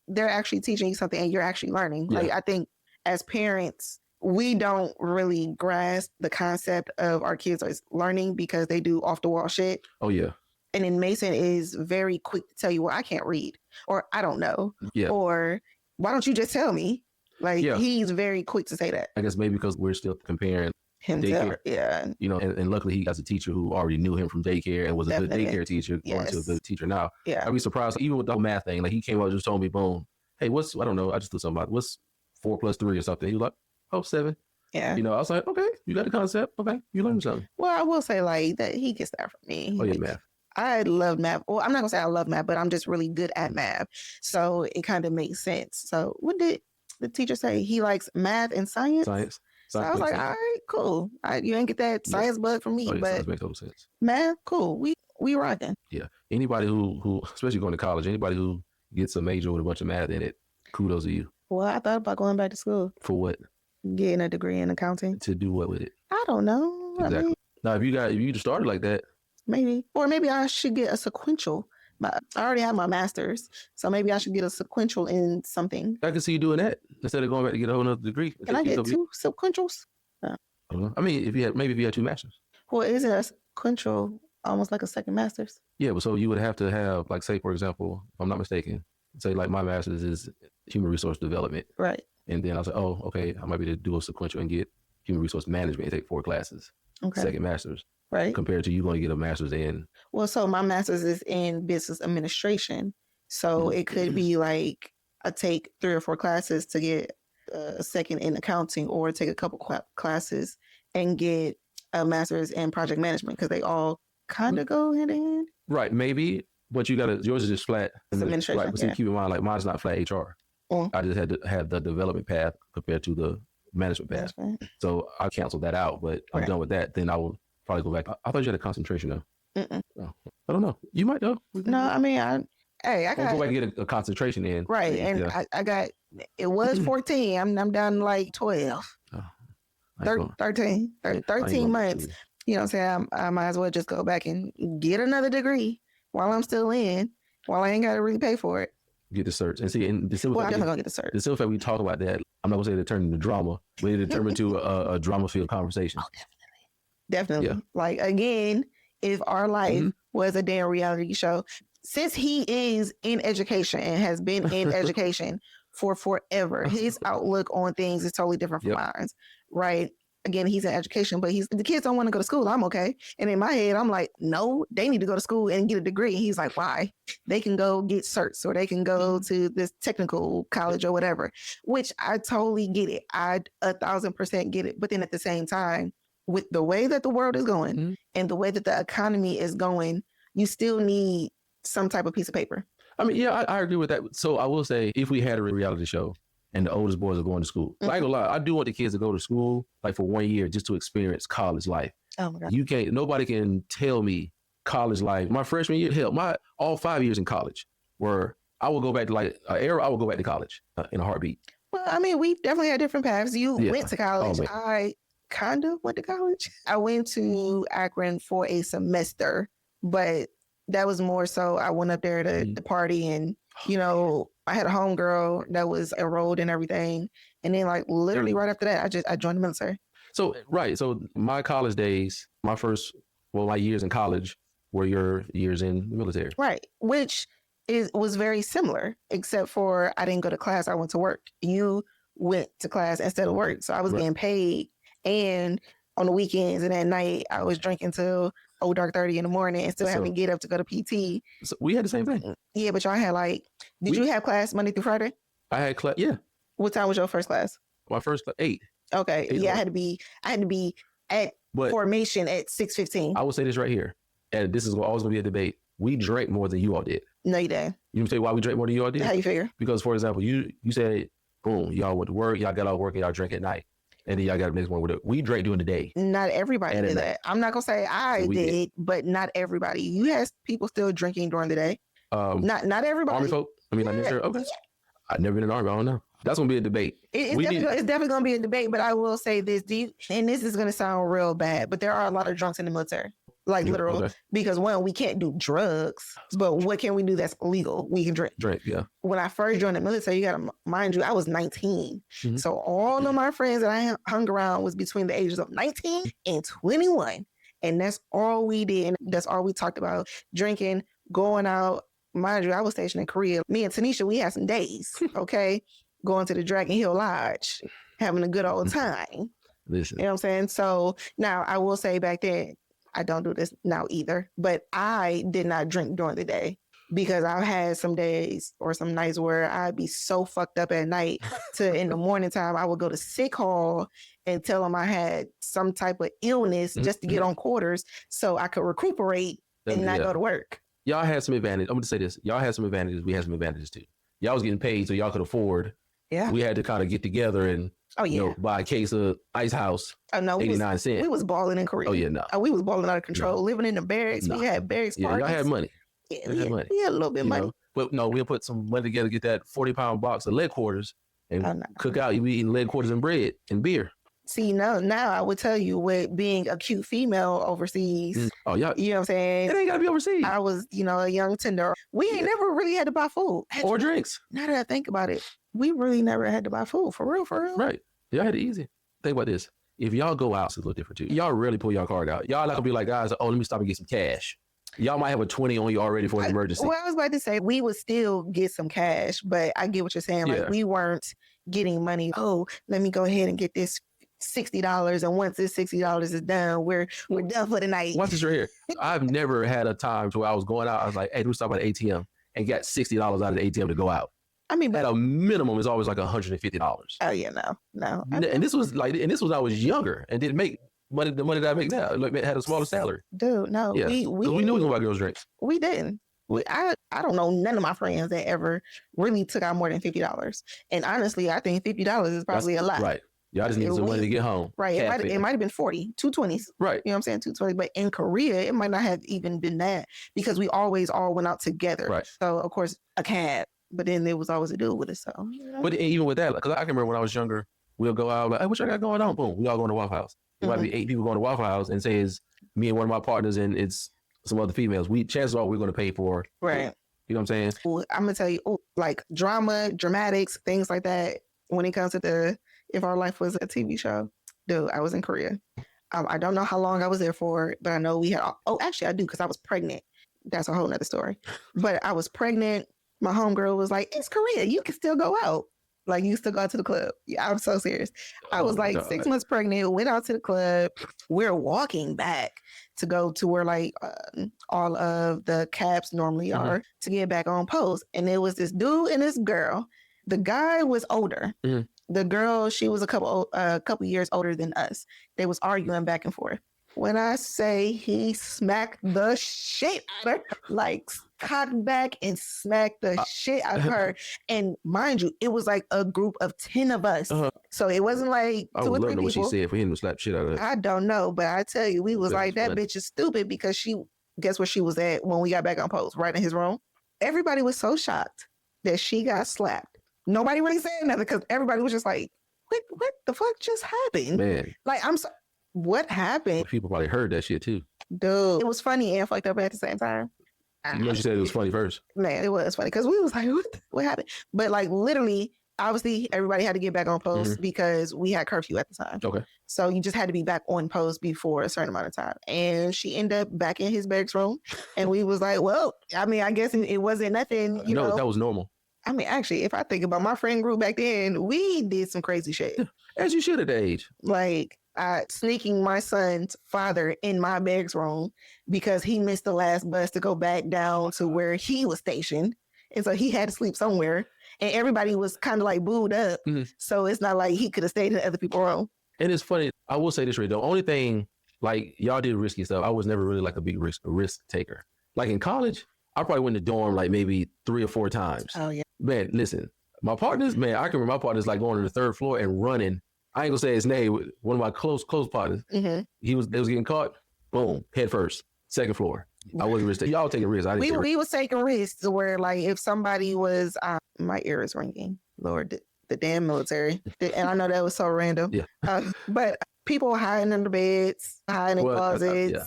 they're actually teaching you something and you're actually learning. Yeah. Like I think as parents, we don't really grasp the concept of our kids are learning because they do off the wall shit. Oh yeah. And then Mason is very quick to tell you, well, I can't read, or I don't know, or why don't you just tell me? Like he's very quick to say that. I guess maybe because we're still comparing himself. Daycare, and luckily he has a teacher who already knew him from daycare and was a good daycare teacher, going to a good teacher now. Yeah. I'd be surprised, even with the whole math thing, like he came up and just told me, boom, hey, I don't know, I just threw something out. What's 4 + 3 or something? He was like, 7. Yeah. I was like, okay, you got the concept. Okay, you learned something. Well, I will say like that he gets that from me. Oh yeah, math. I love math. Well, I'm not gonna say I love math, but I'm just really good at math. So it kind of makes sense. So what did the teacher say? He likes math and science. So I was like, all right, cool. You ain't get that science bug from me, but science makes total sense. Math, cool. We rocking. Yeah. Anybody who, especially going to college, anybody who gets a major with a bunch of math in it, kudos to you. Well, I thought about going back to school. For what? Getting a degree in accounting. To do what with it? I don't know. Exactly. Now, if you just started like that, maybe I should get a sequential. I already have my master's, so maybe I should get a sequential in something. I can see you doing that instead of going back to get a whole nother degree. Can I get 2 sequentials? I don't know. I mean, if you had 2 masters. Well, isn't a sequential almost like a second master's? Yeah, but so you would have to have, like, say, for example, if I'm not mistaken, say like my master's is human resource development. Right. And then I was like, oh, okay, I might be able to do a sequential and get human resource management and take 4 classes. Okay. Second master's. Right. Compared to you going to get a master's in. Well, so my master's is in business administration. So it could be like I take 3 or 4 classes to get a second in accounting, or take a couple classes and get a master's in project management, because they all kind of go hand in hand. Right. Maybe, but yours is just flat. It's administration. Right. But see, keep in mind, like mine's not flat HR. I just had to have the development path compared to the management path. So I canceled that out, but I'm done with that. Then I will probably go back. I thought you had a concentration though. Oh, I don't know. You might though. No, I mean, I got go back and get a concentration in. Right, and I got, it was 14. I'm down to like 12. 13 months. You know what I'm saying? I might as well just go back and get another degree while I'm still in, while I ain't got to really pay for it. Get the certs. And see, and the simple I'm definitely going to get the cert. The simple fact we talked about that, I'm not going to say it turned into drama, but it turned into a drama-filled conversation. Oh, definitely. Yeah. Like, again, if our life was a damn reality show, since he is in education and has been in education for forever, his outlook on things is totally different from ours, right? again, he's in education, but the kids don't want to go to school. I'm okay. And in my head, I'm like, no, they need to go to school and get a degree. And he's like, why? They can go get certs or they can go to this technical college or whatever, which I totally get it. I 1,000% get it. But then at the same time, with the way that the world is going and the way that the economy is going, you still need some type of piece of paper. I mean, yeah, I agree with that. So I will say, if we had a reality show and the oldest boys are going to school, I ain't gonna lie, I do want the kids to go to school like for 1 year just to experience college life. Oh my God. Nobody can tell me college life. My freshman year, hell, all 5 years in college where I will go back to like an era, I will go back to college in a heartbeat. Well, I mean, we definitely had different paths. You went to college. I kind of went to college. I went to Akron for a semester, but that was more so I went up there to party and, you know, I had a homegirl that was enrolled in everything. And then like literally right after that, I joined the military. So, right. So my college days, my years in college were your years in the military. Right. Which was very similar, except for I didn't go to class. I went to work. You went to class instead of work. So I was getting paid. And on the weekends and at night, I was drinking till dark 30 in the morning and still having to get up to go to PT. So we had the same thing. Yeah, but y'all had like, did you have class Monday through Friday? I had class, yeah. What time was your first class? My first 8. Okay, 8 I had to be at formation at 6:15. I will say this right here, and this is always going to be a debate. We drank more than you all did. No, you didn't. You know why we drank more than you all did? How you figure? Because, for example, you said, boom, y'all went to work, y'all got out of work, and y'all drank at night. And then y'all got the next one with it. We drank during the day. Not everybody did that. I'm not going to say I did, but not everybody. You had people still drinking during the day. Not everybody. Army folk? I mean, I'm not sure. Okay. Yeah. I've never been in the Army. I don't know. That's going to be a debate. It's definitely going to be a debate, but I will say this. And this is going to sound real bad, but there are a lot of drunks in the military. Like literal, because one, we can't do drugs, but what can we do that's illegal? We can drink. Yeah. When I first joined the military, you got to mind you, I was 19. So all of my friends that I hung around was between the ages of 19 and 21. And that's all we did. And that's all we talked about, drinking, going out. Mind you, I was stationed in Korea. Me and Tanisha, we had some days, okay? Going to the Dragon Hill Lodge, having a good old time. Listen. You know what I'm saying? So now I will say back then, I don't do this now either, but I did not drink during the day because I've had some days or some nights where I'd be so fucked up at night to in the morning time, I would go to sick hall and tell them I had some type of illness just to get on quarters so I could recuperate and not go to work. Y'all had some advantage. I'm going to say this. Y'all had some advantages. We had some advantages too. Y'all was getting paid so y'all could afford. Yeah. We had to kind of get together and buy a case of Ice House. Oh no, 89 cents. We was balling in Korea. Oh yeah, no. We was balling out of control, living in the barracks. We had barracks parties. Y'all had money. Yeah, we had a little bit of money. But no, we'll put some money together, get that 40-pound box of leg quarters and cook out. You be eating leg quarters and bread and beer. See, now I would tell you with being a cute female overseas. Oh, y'all. You know what I'm saying? It ain't got to be overseas. I was, a young tender. We ain't never really had to buy food. Or drinks. Now that I think about it, we really never had to buy food. For real. Right. Y'all had it easy. Think about this. If y'all go out, it's a little different too. Y'all rarely pull your card out. Y'all not going to be like, guys, let me stop and get some cash. Y'all might have a 20 on you already for an emergency. Well, I was about to say, we would still get some cash, but I get what you're saying. Like, we weren't getting money. Oh, let me go ahead and get this $60, and once this $60 is done, we're done for the night. Watch this right here. I've never had a time where I was going out. I was like, "Hey, do we stop at the ATM?" and got $60 out of the ATM to go out. I mean, at a minimum, it's always like $150. Oh yeah, no. And this was when I was younger and didn't make money. The money that I make now, like, had a smaller salary. Dude, no, yeah. we knew we was gonna buy girls drinks. We didn't. I don't know none of my friends that ever really took out more than $50. And honestly, I think $50 is probably a lot. Right. Y'all just need some money to get home. Right. It might have been 40, 220s. Right. You know what I'm saying? 220. But in Korea, it might not have even been that because we always all went out together. Right. So, of course, a cab. But then there was always a dude with it. So, But even with that, because I can remember when I was younger, we'll go out, like, hey, what y'all got going on? Boom. We all going to Waffle House. There might be 8 people going to Waffle House and say it's me and one of my partners and it's some other females. Chances are we're going to pay for. Right. You know what I'm saying? Well, I'm going to tell you, like dramatics, things like that. When it comes to If Our Life Was a TV show, dude, I was in Korea. I don't know how long I was there for, but I know we had, actually I do, because I was pregnant. That's a whole nother story. But I was pregnant. My homegirl was like, it's Korea. You can still go out. Like, used to go out to the club. Yeah, I'm so serious. I was like God. 6 months pregnant, went out to the club. We're walking back to go to where like all of the cabs normally are to get back on post. And it was this dude and this girl. The guy was older. The girl, she was a couple years older than us. They was arguing back and forth. When I say he smacked the shit out of her, like cocked back and smacked the shit out of her. And mind you, it was like a group of 10 of us. So it wasn't like I would love to know what she said for him to slap shit out of her. I don't know, but I tell you, we was like, that bitch is stupid because guess where she was at when we got back on post? Right in his room. Everybody was so shocked that she got slapped. Nobody really said nothing because everybody was just like, what the fuck just happened? Man. Like, I'm sorry. What happened? People probably heard that shit too. Dude, it was funny and fucked up at the same time. You know, she said it was funny first. Man, it was funny because we was like, what happened? But like literally, obviously, everybody had to get back on post because we had curfew at the time. Okay. So you just had to be back on post before a certain amount of time. And she ended up back in his bed's room. And we was like, well, I mean, I guess it wasn't nothing, you know. That was normal. I mean, actually, if I think about my friend group back then, we did some crazy shit. As you should at that age. Like, sneaking my son's father in my bed's room because he missed the last bus to go back down to where he was stationed. And so he had to sleep somewhere. And everybody was kind of like booed up. So it's not like he could have stayed in other people's room. And it's funny. I will say this, Ray. The only thing, like, y'all did risky stuff. I was never really like a big risk taker. Like in college, I probably went to dorm like maybe 3 or 4 times. Oh, yeah. Man, listen, my partners, man, I can remember my partners like going to the 3rd floor and running. I ain't gonna say his name. One of my close partners. They was getting caught. Boom, head first, 2nd floor. I wasn't risk. Y'all taking risks. We was taking risks where like if somebody was, my ear is ringing. Lord, the damn military. And I know that was so random. Yeah. But people hiding under beds, hiding in closets. Yeah.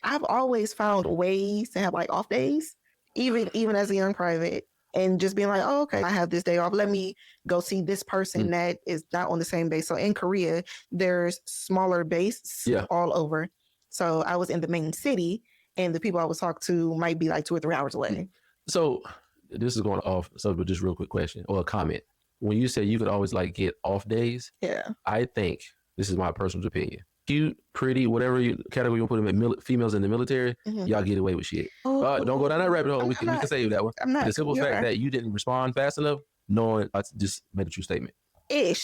I've always found ways to have like off days, even as a young private. And just being like, oh, okay, I have this day off. Let me go see this person that is not on the same base. So in Korea, there's smaller bases all over. So I was in the main city and the people I was talking to might be like 2 or 3 hours away. So this is going off subject, just real quick question or a comment. When you say you could always like get off days, I think, this is my personal opinion, cute, pretty, whatever category you put them in, females in the military, y'all get away with shit. Don't go down that rabbit hole. We can save that one. The simple fact that you didn't respond fast enough, knowing I just made a true statement. A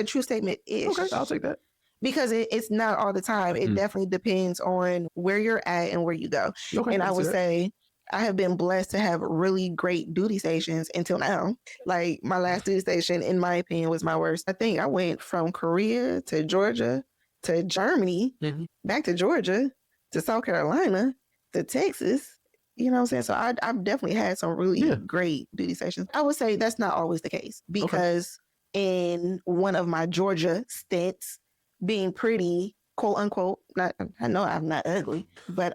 true statement. Okay, I'll take that. Because it's not all the time. It definitely depends on where you're at and where you go. Okay, and I would say I have been blessed to have really great duty stations until now. Like my last duty station, in my opinion, was my worst. I think I went from Korea to Georgia to Germany, back to Georgia, to South Carolina, to Texas. You know what I'm saying? So I've definitely had some really great duty stations. I would say that's not always the case because in one of my Georgia stints, being pretty, quote unquote, I know I'm not ugly, but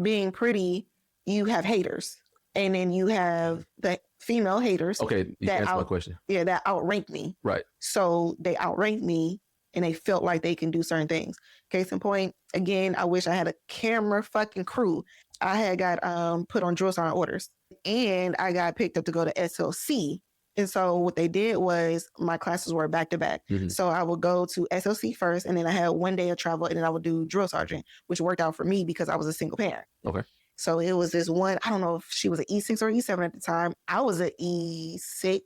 being pretty, you have haters. And then you have the female haters. Okay, you answered my question. Yeah, that outrank me. Right. So they outrank me and they felt like they can do certain things. Case in point, again, I wish I had a camera fucking crew. I had got put on drill sergeant orders and I got picked up to go to SLC. And so what they did was my classes were back to back. So I would go to SLC first and then I had 1 day of travel and then I would do drill sergeant, which worked out for me because I was a single parent. Okay. So it was this one, I don't know if she was an E6 or E7 at the time. I was an E6.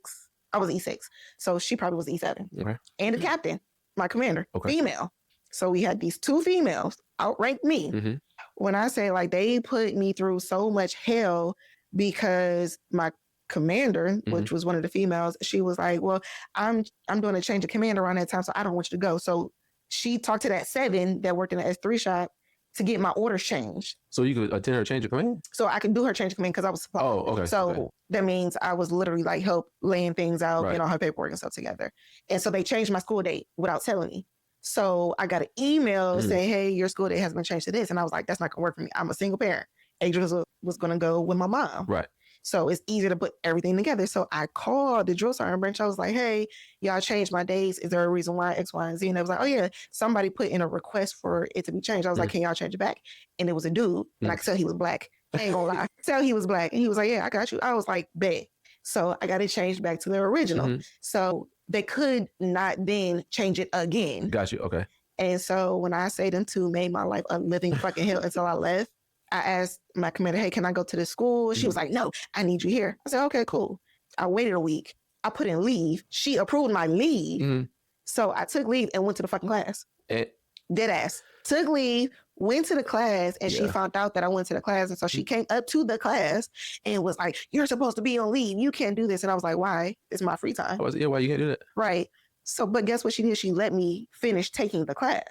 I was E6. So she probably was E7. Okay. And the captain, my commander, female. So we had these 2 females outrank me. When I say like they put me through so much hell because my commander, which was one of the females, she was like, well, I'm doing a change of command around that time, so I don't want you to go. So she talked to that 7 that worked in the S3 shop to get my orders changed. So you could attend her change of command? So I could do her change of command because I was supposed. Oh, okay. So that means I was literally like help laying things out, getting all her paperwork and stuff together. And so they changed my school date without telling me. So I got an email saying, hey, your school date has been changed to this. And I was like, that's not going to work for me. I'm a single parent. Adrian was going to go with my mom. Right. So it's easier to put everything together. So I called the drill sergeant branch. I was like, hey, y'all changed my days. Is there a reason why X, Y, and Z? And they was like, oh yeah, somebody put in a request for it to be changed. I was like, can y'all change it back? And it was a dude. And I could tell he was black. I ain't gonna lie. Tell he was black. And he was like, yeah, I got you. I was like, bet. So I got it changed back to the original. So they could not then change it again. Got you. Okay. And so when I say them two made my life a living fucking hell until I left, I asked my commander, hey, can I go to the school? She was like, no, I need you here. I said, okay, cool. I waited a week. I put in leave. She approved my leave. So I took leave and went to the fucking class. Dead ass. Took leave, went to the class, and she found out that I went to the class. And so she came up to the class and was like, you're supposed to be on leave. You can't do this. And I was like, why? It's my free time. Why you can't do that? Right. So, but guess what she did? She let me finish taking the class.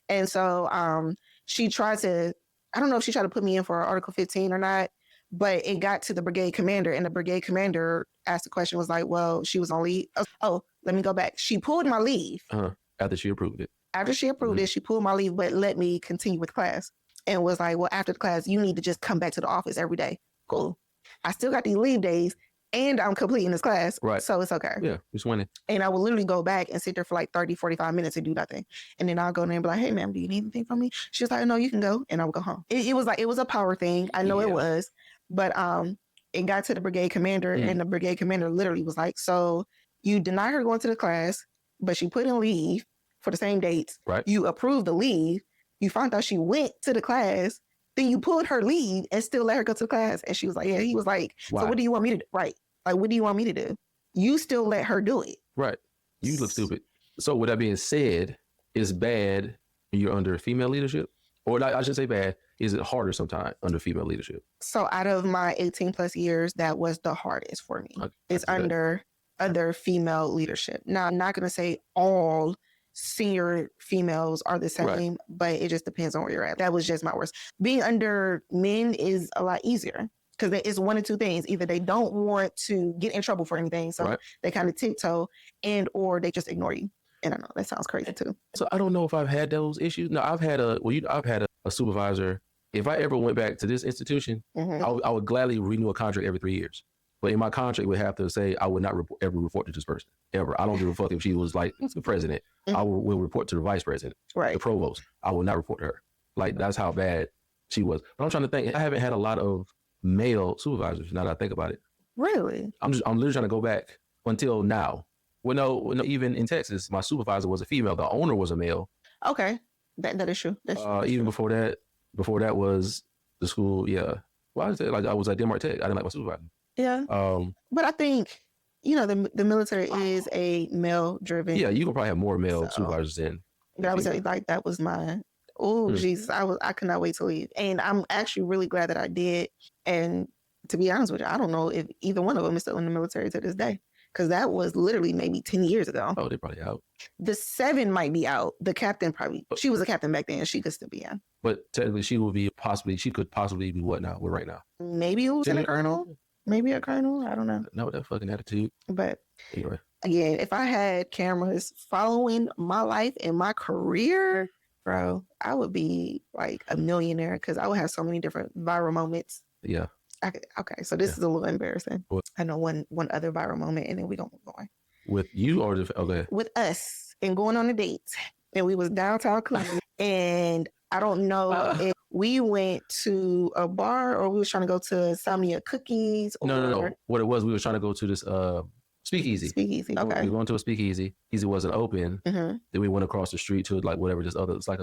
And so she tried to, I don't know if she tried to put me in for Article 15 or not, but it got to the brigade commander, and the brigade commander asked the question, was like, well, she was on leave. Oh, let me go back. She pulled my leave. After she approved it. After she approved it, she pulled my leave, but let me continue with class. And was like, well, after the class, you need to just come back to the office every day. Cool. I still got these leave days, and I'm completing this class. Right. So it's okay. Yeah, just winning. And I would literally go back and sit there for like 30, 45 minutes and do nothing. And then I'll go in there and be like, hey, ma'am, do you need anything from me? She was like, no, you can go. And I would go home. It was like, it was a power thing. I know it was. But it got to the brigade commander, and the brigade commander literally was like, so you deny her going to the class, but she put in leave for the same dates. Right. You approved the leave. You found out she went to the class. Then you pulled her leave and still let her go to the class. And she was like, yeah. He was like, so what do you want me to do? Right. Like, what do you want me to do? You still let her do it. Right. You look stupid. So with that being said, it's bad when you're under female leadership? Or I should say bad. Is it harder sometimes under female leadership? So out of my 18 plus years, that was the hardest for me. It's under other female leadership. Now, I'm not going to say all senior females are the same, but it just depends on where you're at. That was just my worst. Being under men is a lot easier because it's one of two things. Either they don't want to get in trouble for anything, so they kind of tiptoe, and or they just ignore you. And I know that sounds crazy too. So I don't know if I've had those issues. No, I've had a supervisor. If I ever went back to this institution, I would gladly renew a contract every 3 years. But in my contract, would have to say I would not ever report to this person, ever. I don't give a fuck if she was like the president. I will report to the vice president, the provost. I will not report to her. Like, that's how bad she was. But I'm trying to think. I haven't had a lot of male supervisors now that I think about it. Really? I'm literally trying to go back until now. Well, no, even in Texas, my supervisor was a female. The owner was a male. Okay. That is true. That's even before that was the school. Yeah. Why is it like I was at Denmark Tech? I didn't like my supervisor. Yeah. But I think, the military is a male driven. Yeah, you can probably have more male supervisors than. But I was like, that was my, Jesus, I could not wait to leave. And I'm actually really glad that I did. And to be honest with you, I don't know if either one of them is still in the military to this day. Because that was literally maybe 10 years ago. Oh, they're probably out. The 7 might be out. The captain she was a captain back then. She could still be in. But technically she could possibly be what now? We're right now. Maybe a lieutenant colonel. Maybe a colonel. I don't know. Not with that fucking attitude. But anyway. Again, if I had cameras following my life and my career, bro, I would be like a millionaire because I would have so many different viral moments. Yeah. Okay, so this is a little embarrassing. What? I know one other viral moment, and then we gonna move on. With you or with us and going on a date, and we was downtown Cleveland, and I don't know if we went to a bar or we was trying to go to Samia Cookies. No. What it was, we were trying to go to this speakeasy. Speakeasy. Okay. We were going to a speakeasy. Easy wasn't open. Then we went across the street to like whatever this other. It's like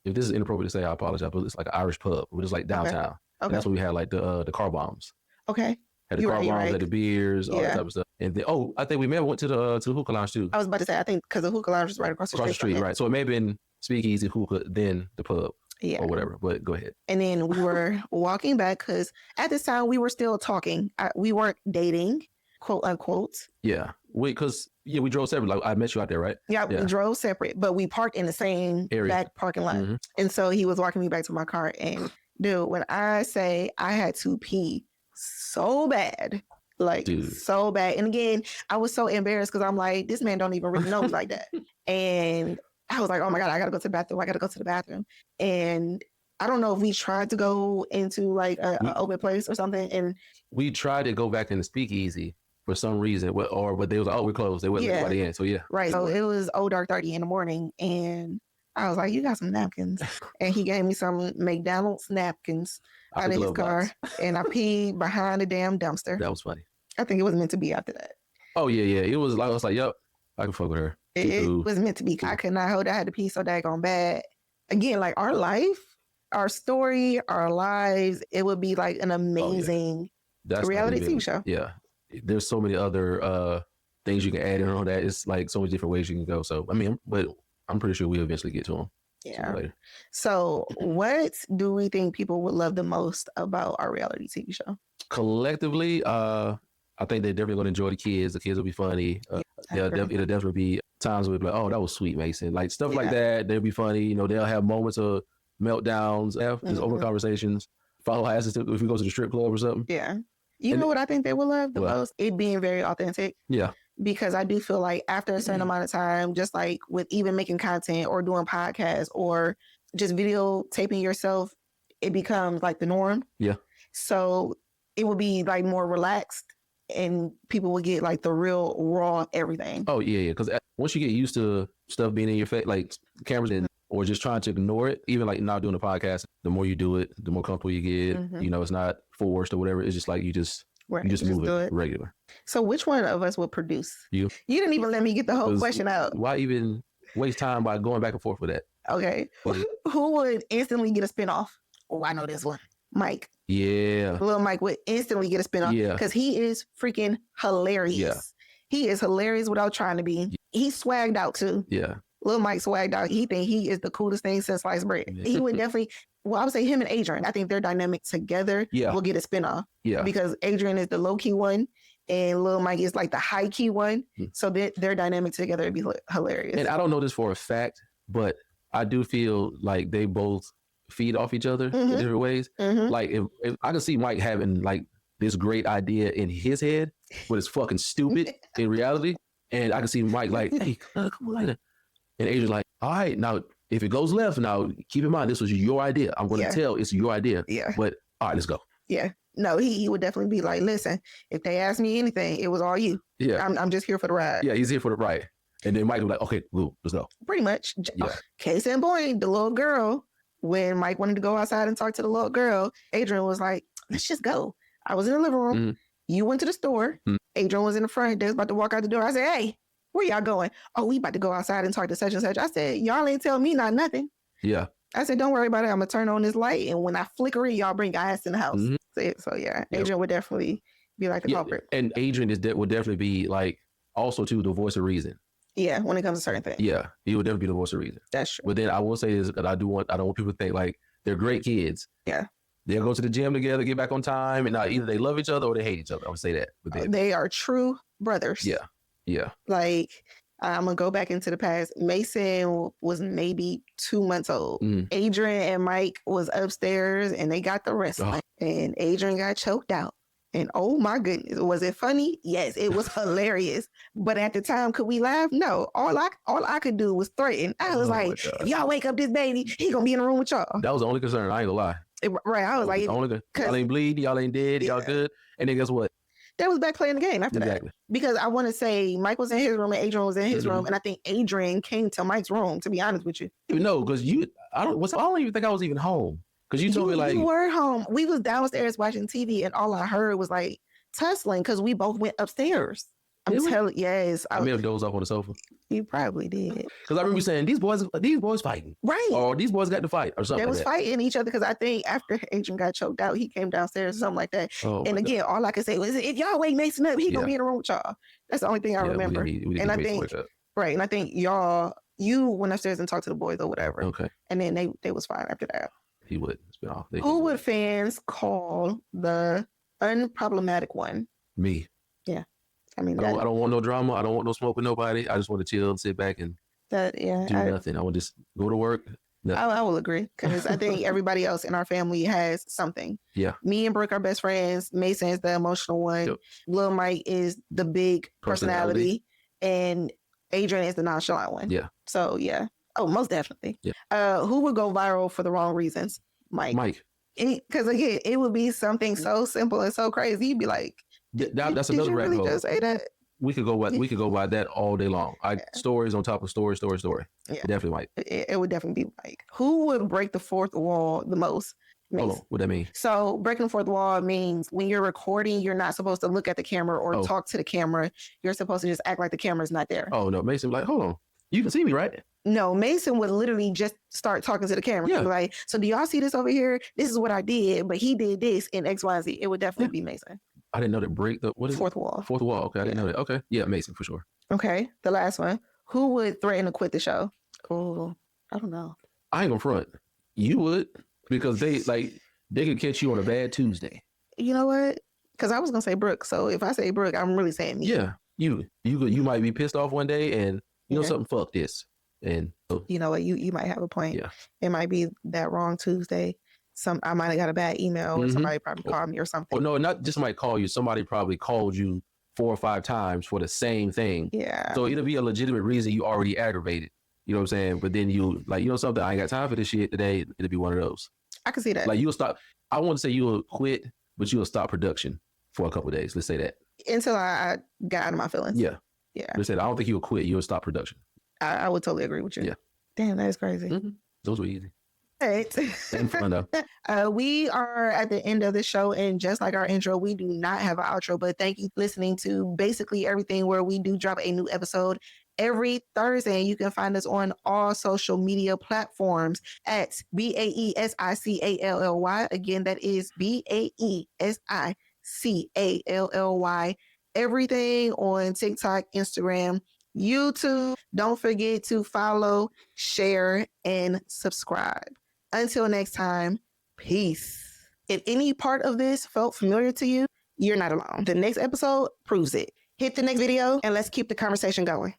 if this is inappropriate to say, I apologize, but it's like an Irish pub. We're just like downtown. Okay. That's where we had like the car bombs. Okay. Had the car bombs, had the beers, all that type of stuff. And then, I think we may have went to the hookah lounge too. I was about to say, I think because the hookah lounge is right across the street. Right. So it may have been speakeasy, hookah, then the pub. Yeah. Or whatever. But go ahead. And then we were walking back because at this time we were still talking. We weren't dating, quote unquote. Yeah. We drove separate. Like I met you out there, right? Yeah, we drove separate, but we parked in the same back parking lot. And so he was walking me back to my car, and dude, when I say I had to pee so bad, so bad. And again, I was so embarrassed because I'm like, this man don't even really know me like that. And I was like, oh my God, I got to go to the bathroom. And I don't know if we tried to go into like an open place or something. And we tried to go back in the speakeasy for some reason, but they was like, oh, we're closed. They wouldn't let anybody in. So yeah. Right. So it was dark 30 in the morning, and I was like, you got some napkins. And he gave me some McDonald's napkins out of his car. And I peed behind the damn dumpster. That was funny. I think it was meant to be after that. Oh yeah. It was like, I was like, yep, I can fuck with her. It was meant to be. I could not hold. I had to pee so daggone bad. Again, like our life, our story, our lives, it would be like an amazing reality TV show. Yeah. There's so many other things you can add in on that. It's like so many different ways you can go. So I mean, but I'm pretty sure we'll eventually get to them. Yeah. Later. So what do we think people would love the most about our reality TV show? Collectively, I think they're definitely going to enjoy the kids. The kids will be funny. It'll definitely be times where we'll be like, oh, that was sweet, Mason. Like stuff like that. They'll be funny. You know, they'll have moments of meltdowns, just over conversations. Follow asses if we go to the strip club or something. Yeah. You know what I think they will love the most? It being very authentic. Yeah. Because I do feel like after a certain amount of time, just like with even making content or doing podcasts or just videotaping yourself, it becomes like the norm. Yeah. So it would be like more relaxed and people would get like the real raw everything. Oh, yeah. Because once you get used to stuff being in your face, like cameras and or just trying to ignore it, even like not doing a podcast, the more you do it, the more comfortable you get. You know, it's not forced or whatever. It's just like you just move it regular. So which one of us will produce? You didn't even let me get the whole question out. Why even waste time by going back and forth with that? Okay. Who would instantly get a spinoff? Oh, I know this one. Mike. Yeah. Little Mike would instantly get a spinoff. Yeah. Because he is freaking hilarious. Yeah. He is hilarious without trying to be. Yeah. He's swagged out too. Yeah. Little Mike swagged out. He think he is the coolest thing since sliced bread. Yeah. He would definitely, I would say him and Adrian. I think their dynamic together will get a spinoff. Yeah. Because Adrian is the low-key one and Little Mike is like the high-key one. So their dynamic together would be hilarious. And I don't know this for a fact, but I do feel like they both feed off each other in different ways. Like if I can see Mike having like this great idea in his head, but it's fucking stupid in reality. And I can see Mike like, hey, come on, like, and Adrian's like, all right, now if it goes left, now keep in mind this was your idea. I'm going to tell it's your idea. Yeah. But all right, let's go. Yeah. No, he would definitely be like, listen, if they ask me anything, it was all you. Yeah. I'm just here for the ride. Yeah, he's here for the ride. And then Mike was like, okay, cool, let's go. Pretty much. Yeah. Case in point, the little girl, when Mike wanted to go outside and talk to the little girl, Adrian was like, let's just go. I was in the living room. You went to the store. Adrian was in the front. They was about to walk out the door. I said, hey, where y'all going? Oh, we about to go outside and talk to such and such. I said, y'all ain't tell me nothing. Yeah. I said, don't worry about it. I'm going to turn on this light. And when I flicker it, y'all bring your ass in the house. So yeah, Adrian would definitely be like the culprit. And Adrian would definitely be like also too the voice of reason. Yeah, when it comes to certain things. Yeah, he would definitely be the voice of reason. That's true. But then I will say this, because I don't want people to think like they're great kids. Yeah. They'll go to the gym together, get back on time, and now either they love each other or they hate each other. I would say that. They are true brothers. Yeah. Yeah. Like, I'm going to go back into the past. Mason was maybe 2 months old. Adrian and Mike was upstairs and they got the wrestling. And Adrian got choked out. And oh my goodness, was it funny? Yes, it was hilarious. But at the time, could we laugh? No. All I could do was threaten. I was like, if y'all wake up this baby, he gonna be in the room with y'all. That was the only concern. I ain't gonna lie. Right. I was like, y'all ain't bleed, y'all ain't dead, y'all good. And then guess what? They was back playing the game after that. Because I want to say Mike was in his room and Adrian was in his room. And I think Adrian came to Mike's room, to be honest with you. No, because I don't even think I was even home. Because you told me like... You were home. We was downstairs watching TV and all I heard was like tussling because we both went upstairs. I'm telling yes. I may have dozed off on the sofa. You probably did. Because I remember you saying, these boys fighting. Right. Or these boys got to fight or something. They was fighting each other because I think after Adrian got choked out, he came downstairs or something like that. And again, all I could say was, if y'all wake Mason up, he gonna be in the room with y'all. That's the only thing I remember. And I think, and I think you went upstairs and talked to the boys or whatever. Okay. And then they was fine after that. He would. It's been off. Who would fans call the unproblematic one? Me. Yeah. I mean, I don't want no drama. I don't want no smoke with nobody. I just want to chill and sit back and do nothing. I want to just go to work. I will agree because I think everybody else in our family has something. Yeah. Me and Brooke are best friends. Mason is the emotional one. Yep. Lil Mike is the big personality. And Adrian is the nonchalant one. Yeah. So yeah. Oh, most definitely. Yeah. Who would go viral for the wrong reasons? Mike. Because again, it would be something so simple and so crazy. You'd be like, that's another rabbit really hole. Just say that? We could go by that all day long. Stories on top of story. Yeah. Definitely Mike. It would definitely be Mike. Who would break the fourth wall the most? Hold on, what that mean? So breaking the fourth wall means when you're recording, you're not supposed to look at the camera or talk to the camera. You're supposed to just act like the camera's not there. Oh no, Mason, like, hold on, you can see me, right? No, Mason would literally just start talking to the camera. Yeah. Like, so do y'all see this over here? This is what I did, but he did this in X, Y, and Z. It would definitely be Mason. I didn't know that break the fourth wall. Fourth wall. Okay, I didn't know that. Okay, yeah, Mason for sure. Okay, the last one. Who would threaten to quit the show? Oh, I don't know. I ain't gonna front. You would, because they could catch you on a bad Tuesday. You know what? Because I was gonna say Brooke. So if I say Brooke, I'm really saying me. Yeah, you might be pissed off one day, and you know something. Fuck this, and you know what? You might have a point. Yeah, it might be that wrong Tuesday. I might have got a bad email, or somebody probably called me or something. Or no, not just might call you. Somebody probably called you 4 or 5 times for the same thing. Yeah. So it'll be a legitimate reason you already aggravated. You know what I'm saying? But then you something, I ain't got time for this shit today. It'll be one of those. I can see that. Like you'll stop. I won't say you'll quit, but you'll stop production for a couple of days. Let's say that. Until I got out of my feelings. Yeah. Yeah. Let's say that. I don't think you'll quit. You'll stop production. I would totally agree with you. Yeah. Damn, that is crazy. Mm-hmm. Those were easy. Right. And fun though. We are at the end of the show, and just like our intro, we do not have an outro, but thank you for listening to Basically Everything, where we do drop a new episode every Thursday. You can find us on all social media platforms at BAEsically. Again, that is BAEsically. Everything on TikTok, Instagram, YouTube. Don't forget to follow, share, and subscribe. Until next time, peace. If any part of this felt familiar to you, you're not alone. The next episode proves it. Hit the next video and let's keep the conversation going.